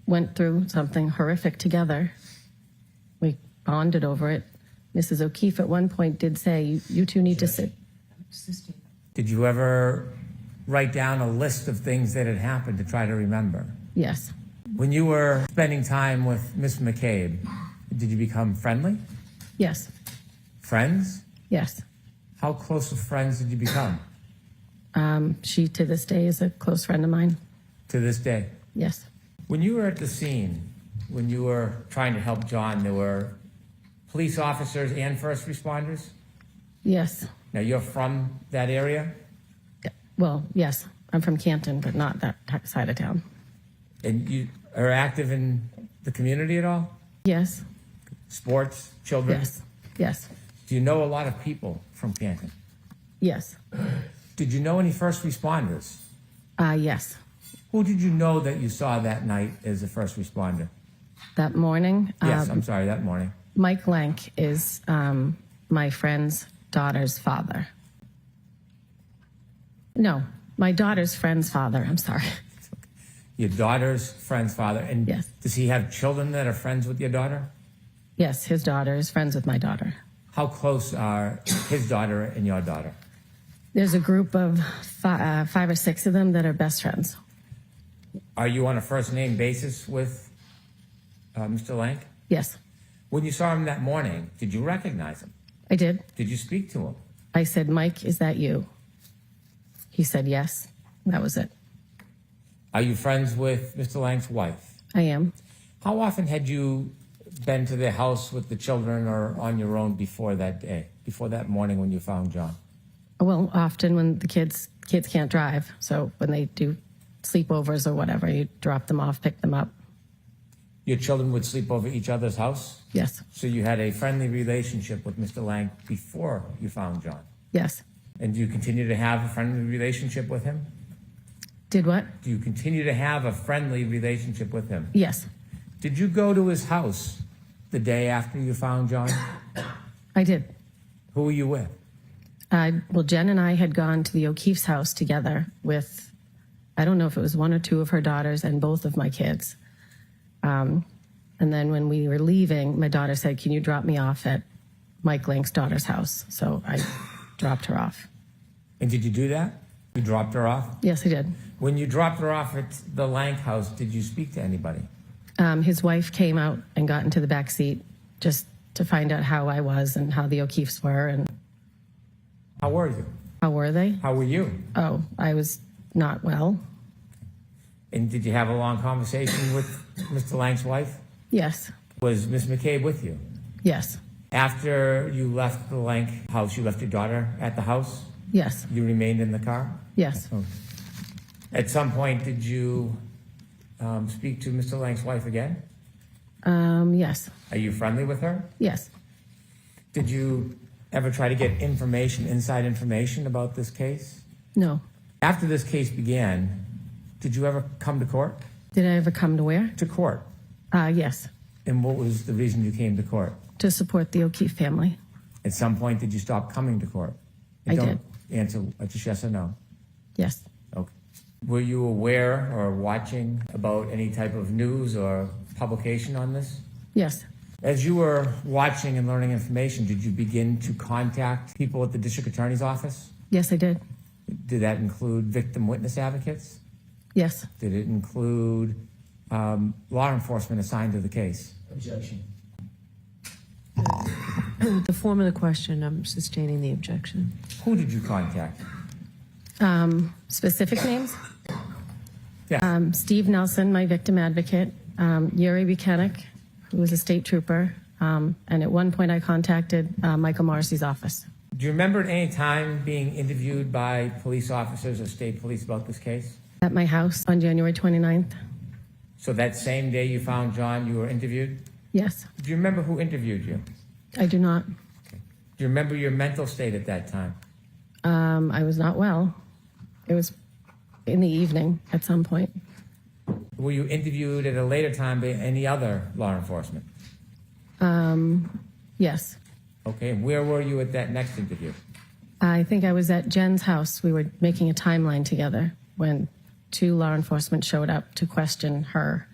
Speaker 3: went through something horrific together. We bonded over it. Mrs. O'Keefe at one point did say, you two need to sit.
Speaker 4: Assisting.
Speaker 2: Did you ever write down a list of things that had happened to try to remember?
Speaker 3: Yes.
Speaker 2: When you were spending time with Miss McCabe, did you become friendly?
Speaker 3: Yes.
Speaker 2: Friends?
Speaker 3: Yes.
Speaker 2: How close of friends did you become?
Speaker 3: She, to this day, is a close friend of mine.
Speaker 2: To this day?
Speaker 3: Yes.
Speaker 2: When you were at the scene, when you were trying to help John, there were police officers and first responders?
Speaker 3: Yes.
Speaker 2: Now, you're from that area?
Speaker 3: Well, yes. I'm from Canton, but not that side of town.
Speaker 2: And you are active in the community at all?
Speaker 3: Yes,
Speaker 2: Sports, children?
Speaker 3: yes, yes,
Speaker 2: Do you know a lot of people from Canton?
Speaker 3: yes,
Speaker 2: Did you know any first responders?
Speaker 3: yes.
Speaker 2: Who did you know that you saw that night as a first responder?
Speaker 3: That morning,
Speaker 2: Yes, I'm sorry, that morning.
Speaker 3: Mike Lank is my friend's daughter's father. No, my daughter's friend's father. I'm sorry.
Speaker 2: Your daughter's friend's father. And
Speaker 3: Yes.
Speaker 2: does he have children that are friends with your daughter?
Speaker 3: Yes, his daughter is friends with my daughter.
Speaker 2: How close are his daughter and your daughter?
Speaker 3: There's a group of 5 or 6 of them that are best friends.
Speaker 2: Are you on a first name basis with Mr. Lank?
Speaker 3: Yes,
Speaker 2: When you saw him that morning, did you recognize him?
Speaker 3: I did.
Speaker 2: Did you speak to him?
Speaker 3: I said, Mike, is that you? He said, yes. That was it.
Speaker 2: Are you friends with Mr. Lank's wife?
Speaker 3: I am.
Speaker 2: How often had you been to their house with the children or on your own before that day, before that morning when you found John?
Speaker 3: Well, often when the kids can't drive, so when they do sleepovers or whatever, you drop them off, pick them up.
Speaker 2: Your children would sleep over each other's house?
Speaker 3: Yes,
Speaker 2: So you had a friendly relationship with Mr. Lank before you found John?
Speaker 3: yes.
Speaker 2: And do you continue to have a friendly relationship with him?
Speaker 3: Did what?
Speaker 2: Do you continue to have a friendly relationship with him?
Speaker 3: Yes,
Speaker 2: Did you go to his house the day after you found John?
Speaker 3: I did.
Speaker 2: Who were you with?
Speaker 3: Well, Jen and I had gone to the O'Keefe's house together with, I don't know if it was 1 or 2 of her daughters and both of my kids. And then when we were leaving, my daughter said, can you drop me off at Mike Lank's daughter's house? So I dropped her off.
Speaker 2: And did you do that? You dropped her off?
Speaker 3: Yes, I did.
Speaker 2: When you dropped her off at the Lank house, did you speak to anybody?
Speaker 3: His wife came out and got into the back seat just to find out how I was and how the O'Keefes were and
Speaker 2: How were you?
Speaker 3: how were they.
Speaker 2: How were you?
Speaker 3: Oh, I was not well.
Speaker 2: And did you have a long conversation with Mr. Lank's wife?
Speaker 3: Yes,
Speaker 2: Was Miss McCabe with you?
Speaker 3: yes,
Speaker 2: After you left the Lank house, you left your daughter at the house?
Speaker 3: yes,
Speaker 2: You remained in the car?
Speaker 3: yes.
Speaker 2: At some point, did you speak to Mr. Lank's wife again?
Speaker 3: Yes,
Speaker 2: Are you friendly with her?
Speaker 3: yes.
Speaker 2: Did you ever try to get information, inside information about this case?
Speaker 3: No.
Speaker 2: After this case began, did you ever come to court?
Speaker 3: Did I ever come to where?
Speaker 2: To court.
Speaker 3: Yes,
Speaker 2: And what was the reason you came to court?
Speaker 3: to support the O'Keefe family.
Speaker 2: At some point, did you stop coming to court?
Speaker 3: I
Speaker 2: Don't
Speaker 3: did.
Speaker 2: Answer just yes or no.
Speaker 3: Yes.
Speaker 2: Okay. Were you aware or watching about any type of news or publication on this?
Speaker 3: Yes.
Speaker 2: As you were watching and learning information, did you begin to contact people at the district attorney's office?
Speaker 3: Yes, I did.
Speaker 2: Did that include victim witness advocates?
Speaker 3: Yes.
Speaker 2: Did it include law enforcement assigned to the case?
Speaker 5: Objection.
Speaker 4: The form of the question, I'm sustaining the objection.
Speaker 2: Who did you contact?
Speaker 3: Specific names?
Speaker 2: Yeah.
Speaker 3: Steve Nelson, my victim advocate. Yuri Buchanan, who was a state trooper. And at one point I contacted Michael Morrissey's office.
Speaker 2: Do you remember at any time being interviewed by police officers or state police about this case?
Speaker 3: At my house on January 29th.
Speaker 2: So that same day you found John, you were interviewed?
Speaker 3: Yes.
Speaker 2: Do you remember who interviewed you?
Speaker 3: I do not.
Speaker 2: Do you remember your mental state at that time?
Speaker 3: I was not well. It was in the evening at some point.
Speaker 2: Were you interviewed at a later time by any other law enforcement?
Speaker 3: Yes.
Speaker 2: Okay, and where were you at that next interview?
Speaker 3: I think I was at Jen's house. We were making a timeline together when 2 law enforcement showed up to question her.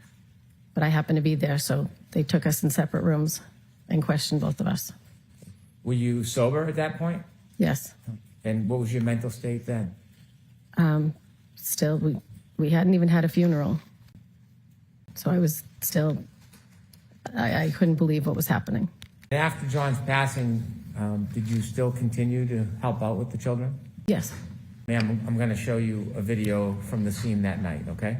Speaker 3: But I happened to be there, so they took us in separate rooms and questioned both of us.
Speaker 2: Were you sober at that point?
Speaker 3: Yes.
Speaker 2: And what was your mental state then?
Speaker 3: Still, we hadn't even had a funeral. So I was still, I couldn't believe what was happening.
Speaker 2: And after John's passing, did you still continue to help out with the children?
Speaker 3: Yes.
Speaker 2: Ma'am, I'm going to show you a video from the scene that night, okay?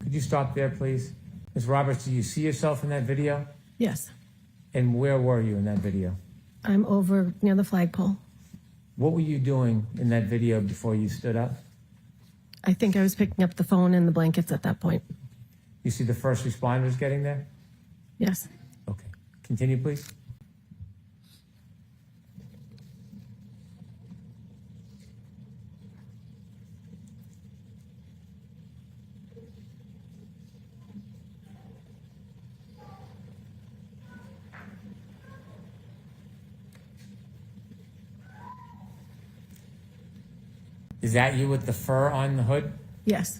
Speaker 2: Could you stop there, please? Ms. Roberts, do you see yourself in that video?
Speaker 3: Yes.
Speaker 2: And where were you in that video?
Speaker 3: I'm over near the flagpole.
Speaker 2: What were you doing in that video before you stood up?
Speaker 3: I think I was picking up the phone and the blankets at that point.
Speaker 2: You see the first responders getting there?
Speaker 3: Yes.
Speaker 2: Okay. Continue, please. Is that you with the fur on the hood?
Speaker 3: Yes.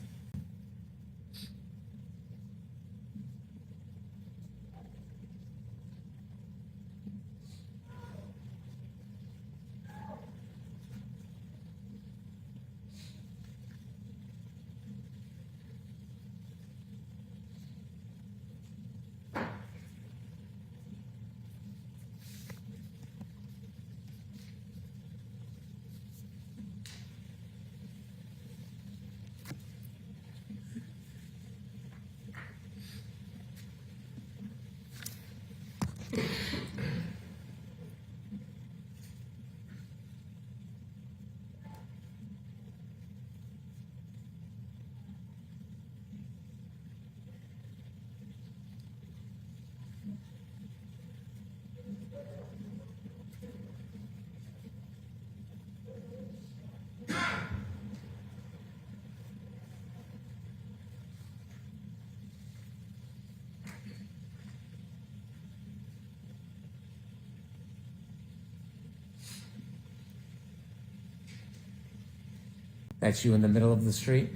Speaker 2: That's you in the middle of the street?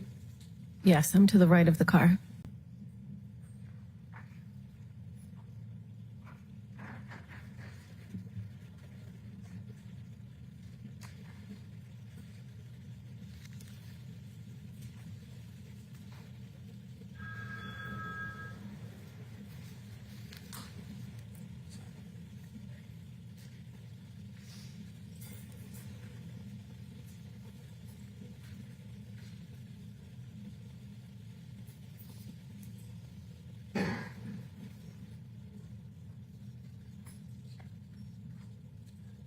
Speaker 3: Yes, I'm to the right of the car.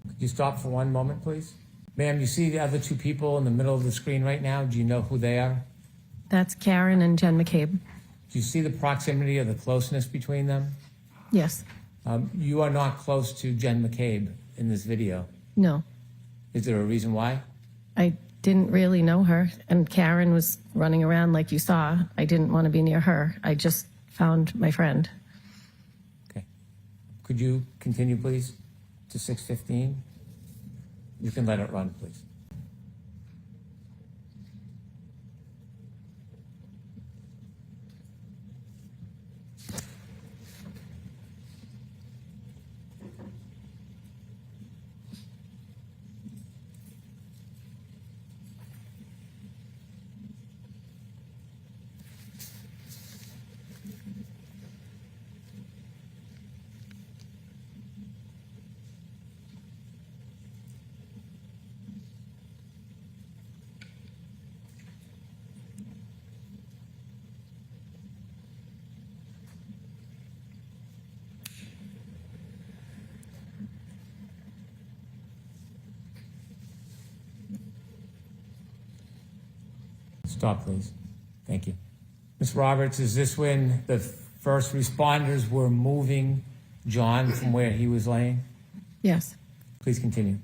Speaker 2: Could you stop for one moment, please? Ma'am, you see the other two people in the middle of the screen right now? Do you know who they are?
Speaker 3: That's Karen and Jen McCabe.
Speaker 2: Do you see the proximity or the closeness between them?
Speaker 3: Yes.
Speaker 2: You are not close to Jen McCabe in this video.
Speaker 3: No.
Speaker 2: Is there a reason why?
Speaker 3: I didn't really know her, and Karen was running around like you saw. I didn't want to be near her. I just found my friend.
Speaker 2: Okay. Could you continue, please, to 6:15? You can let it run, please. Stop, please. Thank you. Ms. Roberts, is this when the first responders were moving John from where he was laying?
Speaker 3: Yes.
Speaker 2: Please continue.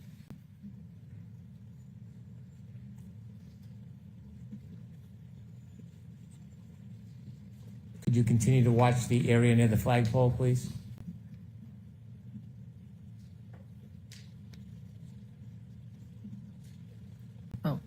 Speaker 2: Could you continue to watch the area near the flagpole, please?
Speaker 3: Oh.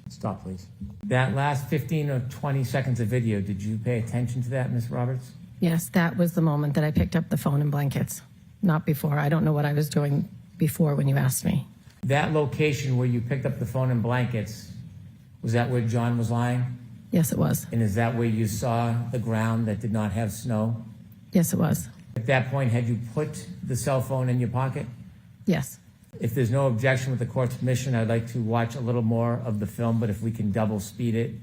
Speaker 2: Stop, please. That last 15 or 20 seconds of video, did you pay attention to that, Ms. Roberts?
Speaker 3: Yes, that was the moment that I picked up the phone and blankets. Not before. I don't know what I was doing before when you asked me.
Speaker 2: That location where you picked up the phone and blankets, was that where John was lying?
Speaker 3: Yes, it was.
Speaker 2: And is that where you saw the ground that did not have snow?
Speaker 3: Yes, it was.
Speaker 2: At that point, had you put the cell phone in your pocket?
Speaker 3: Yes.
Speaker 2: If there's no objection with the court's permission, I'd like to watch a little more of the film, but if we can double speed it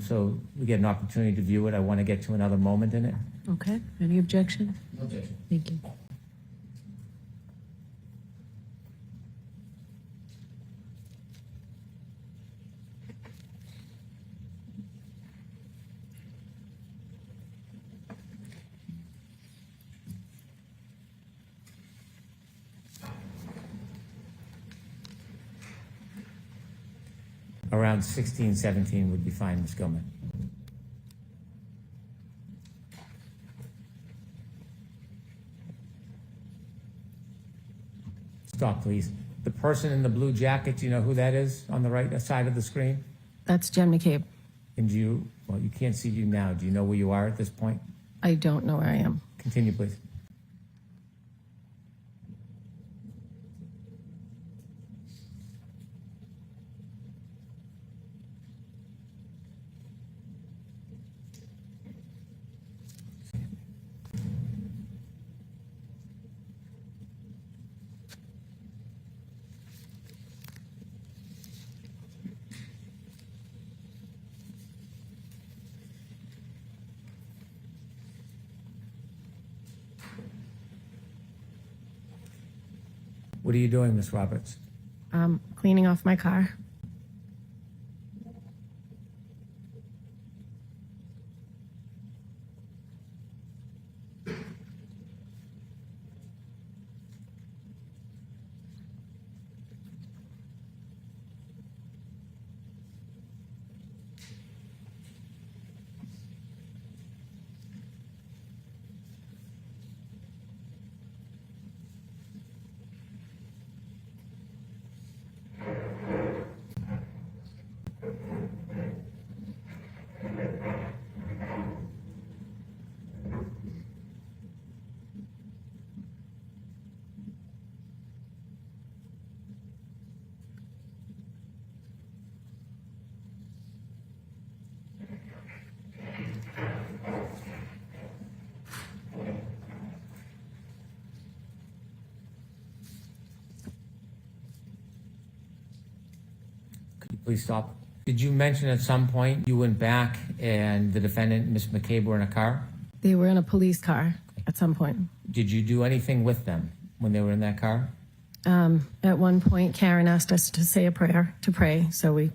Speaker 2: so we get an opportunity to view it, I want to get to another moment in it.
Speaker 4: Okay, any objection?
Speaker 2: No objection.
Speaker 4: Thank you.
Speaker 2: Around 16, 17 would be fine, Ms. Gilman. Stop, please. The person in the blue jacket, do you know who that is on the right side of the screen?
Speaker 3: That's Jen McCabe.
Speaker 2: And do you, well, you can't see you now. Do you know where you are at this point?
Speaker 3: I don't know where I am.
Speaker 2: Continue, please. What are you doing, Ms. Roberts?
Speaker 3: Cleaning off my car. Please stop. Did you mention at some point you went back and the defendant, Ms. McCabe, were in a car? They were in a police car at some point.
Speaker 2: Did you do anything with them when they were in that car?
Speaker 3: At one point, Karen asked us to say a prayer, to pray, so we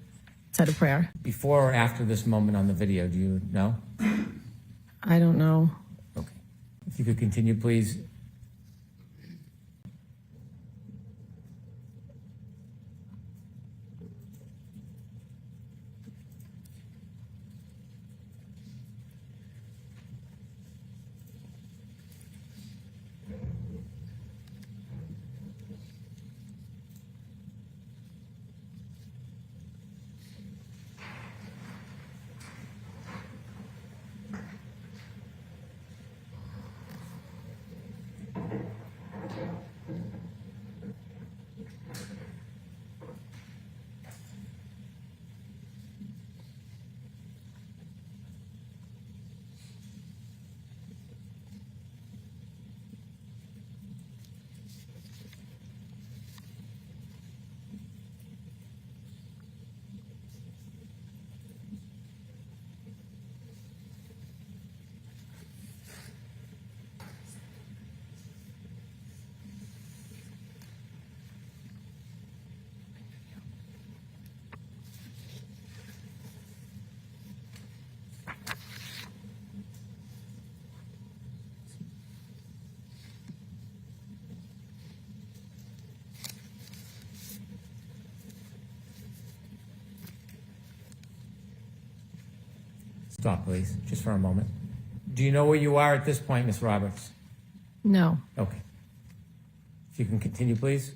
Speaker 3: said a prayer.
Speaker 2: Before or after this moment on the video, do you know?
Speaker 3: I don't know.
Speaker 2: Okay. If you could continue, please. Stop, please, just for a moment. Do you know where you are at this point, Ms. Roberts?
Speaker 3: No.
Speaker 2: Okay. If you can continue, please.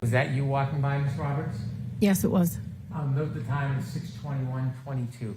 Speaker 2: Was that you walking by, Ms. Roberts?
Speaker 3: Yes, it was.
Speaker 2: Note the time is 6:21:22.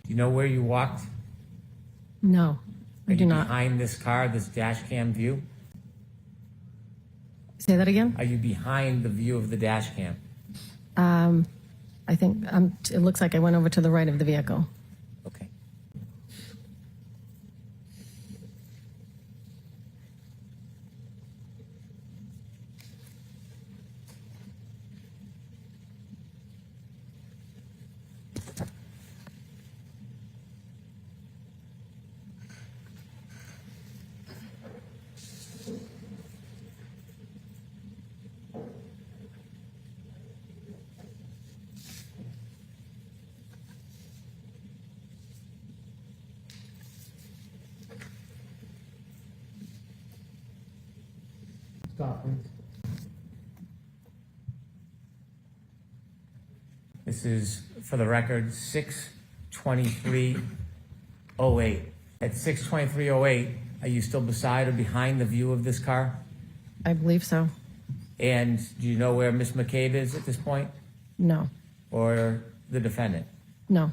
Speaker 2: Do you know where you walked?
Speaker 3: No, I
Speaker 2: Are
Speaker 3: do
Speaker 2: you
Speaker 3: not.
Speaker 2: behind this car, this dash cam view?
Speaker 3: Say that again?
Speaker 2: Are you behind the view of the dash cam?
Speaker 3: I think it looks like I went over to the right of the vehicle.
Speaker 2: Okay. Stop, please. This is, for the record, 6:23:08. At 6:23:08, are you still beside or behind the view of this car?
Speaker 3: I believe so.
Speaker 2: And do you know where Miss McCabe is at this point?
Speaker 3: No.
Speaker 2: Or the defendant?
Speaker 3: No.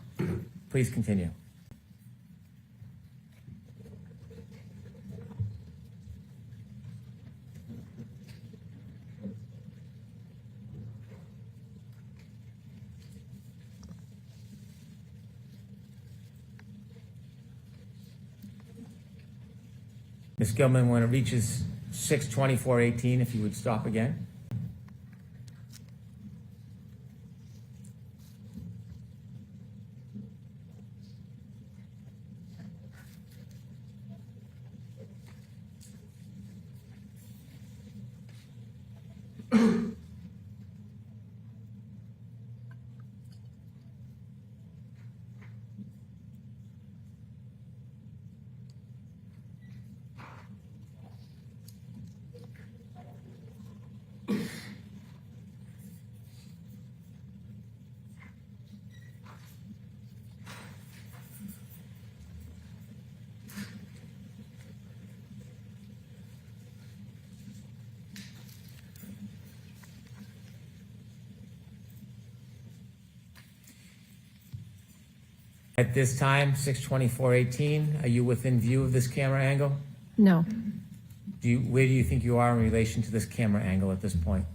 Speaker 2: Please continue. Ms. Gilman, when it reaches 6:24:18, if you would stop again. At this time, 6:24:18, are you within view of this camera angle?
Speaker 3: No.
Speaker 2: Where do you think you are in relation to this camera angle at this point?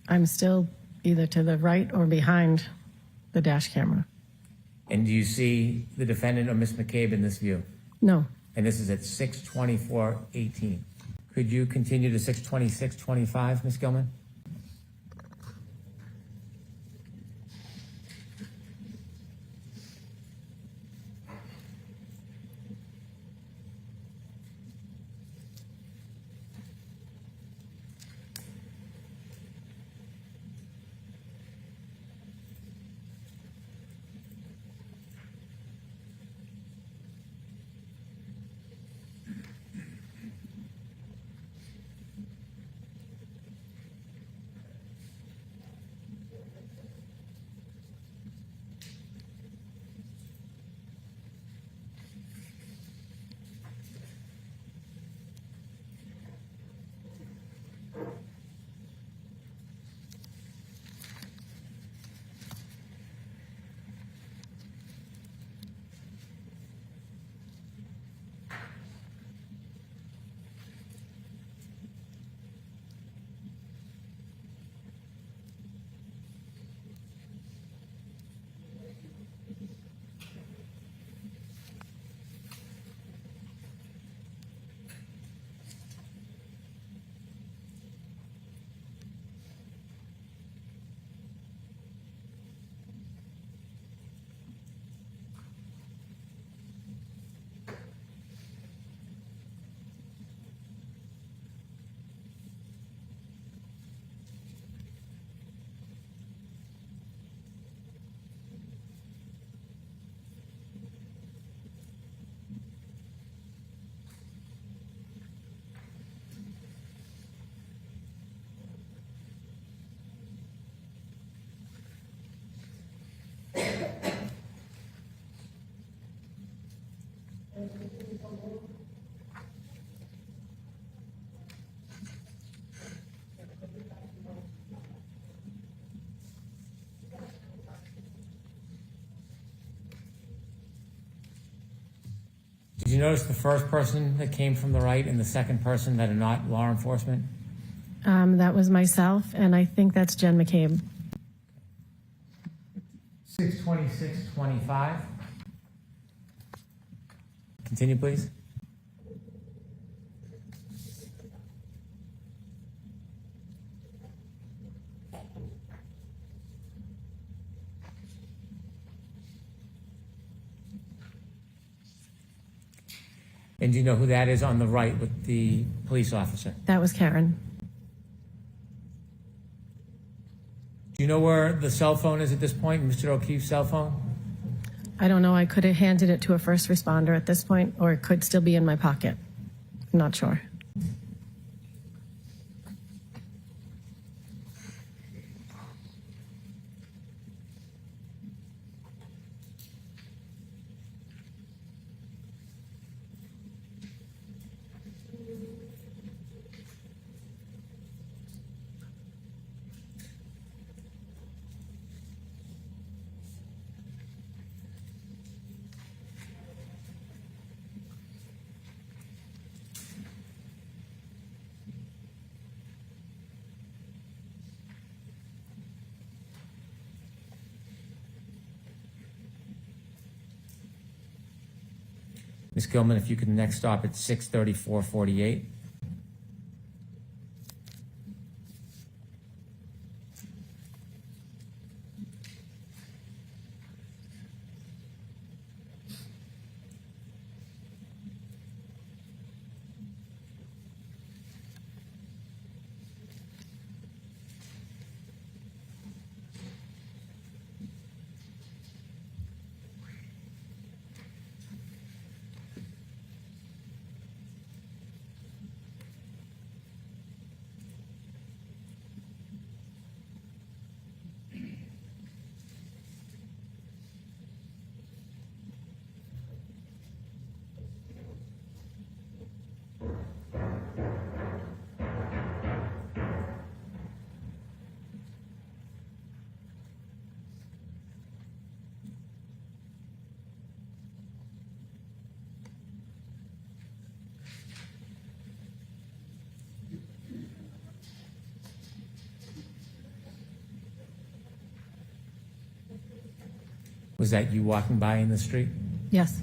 Speaker 3: I'm still either to the right or behind the dash camera.
Speaker 2: And do you see the defendant or Ms. McCabe in this view?
Speaker 3: No.
Speaker 2: And this is at 6:24:18. Could you continue to 6:26:25, Ms. Gilman? notice the first person that came from the right and the second person that are not law enforcement?
Speaker 3: That was myself, and I think that's Jen McCabe.
Speaker 2: 62625. Continue, please. And do you know who that is on the right with the police officer?
Speaker 3: That was Karen.
Speaker 2: Do you know where the cell phone is at this point, Mr. O'Keefe's cell phone?
Speaker 3: I don't know. I could have handed it to a first responder at this point, or it could still be in my pocket. I'm not sure.
Speaker 2: Ms. Gilman, if you could next stop at 63448. Was that you walking by in the street?
Speaker 3: Yes.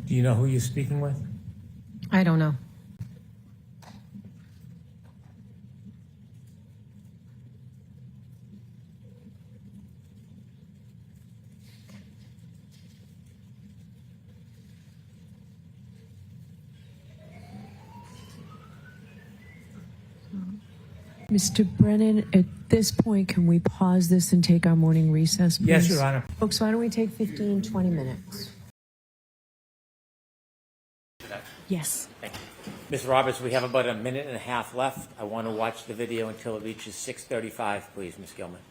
Speaker 2: Do you know who you're speaking with?
Speaker 3: I don't know.
Speaker 4: Mr. Brennan, at this point, can we pause this and take our morning recess, please?
Speaker 2: Yes, Your Honor.
Speaker 4: Folks, why don't we take 15, 20 minutes? Yes.
Speaker 2: Thank you. Ms. Roberts, we have about a minute and a half left. I want to watch the video until it reaches 6:35, please, Ms. Gilman.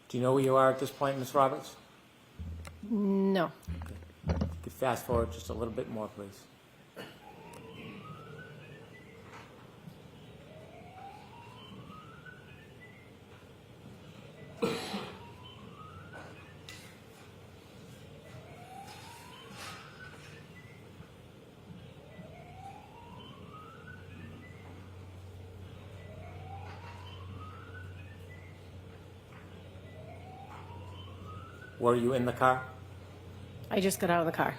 Speaker 2: Do you know where you are at this point, Ms. Roberts?
Speaker 3: No.
Speaker 2: Could you fast forward just a little bit more, please? Were you in the car?
Speaker 3: I just got out of the car.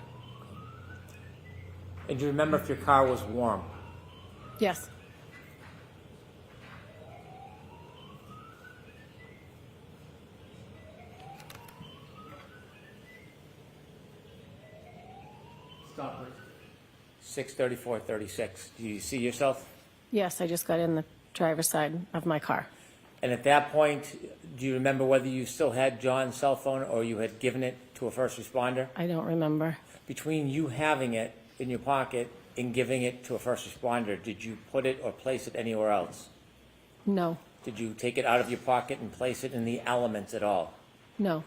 Speaker 2: And do you remember if your car was warm?
Speaker 3: Yes.
Speaker 2: Stop, please. 6:34:36. Do you see yourself?
Speaker 3: Yes, I just got in the driver's side of my car.
Speaker 2: And at that point, do you remember whether you still had John's cell phone or you had given it to a first responder?
Speaker 3: I don't remember.
Speaker 2: Between you having it in your pocket and giving it to a first responder, did you put it or place it anywhere else?
Speaker 3: No.
Speaker 2: Did you take it out of your pocket and place it in the elements at all?
Speaker 3: No.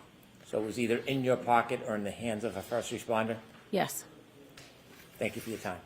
Speaker 2: So it was either in your pocket or in the hands of a first responder?
Speaker 3: Yes.
Speaker 2: Thank you for your time.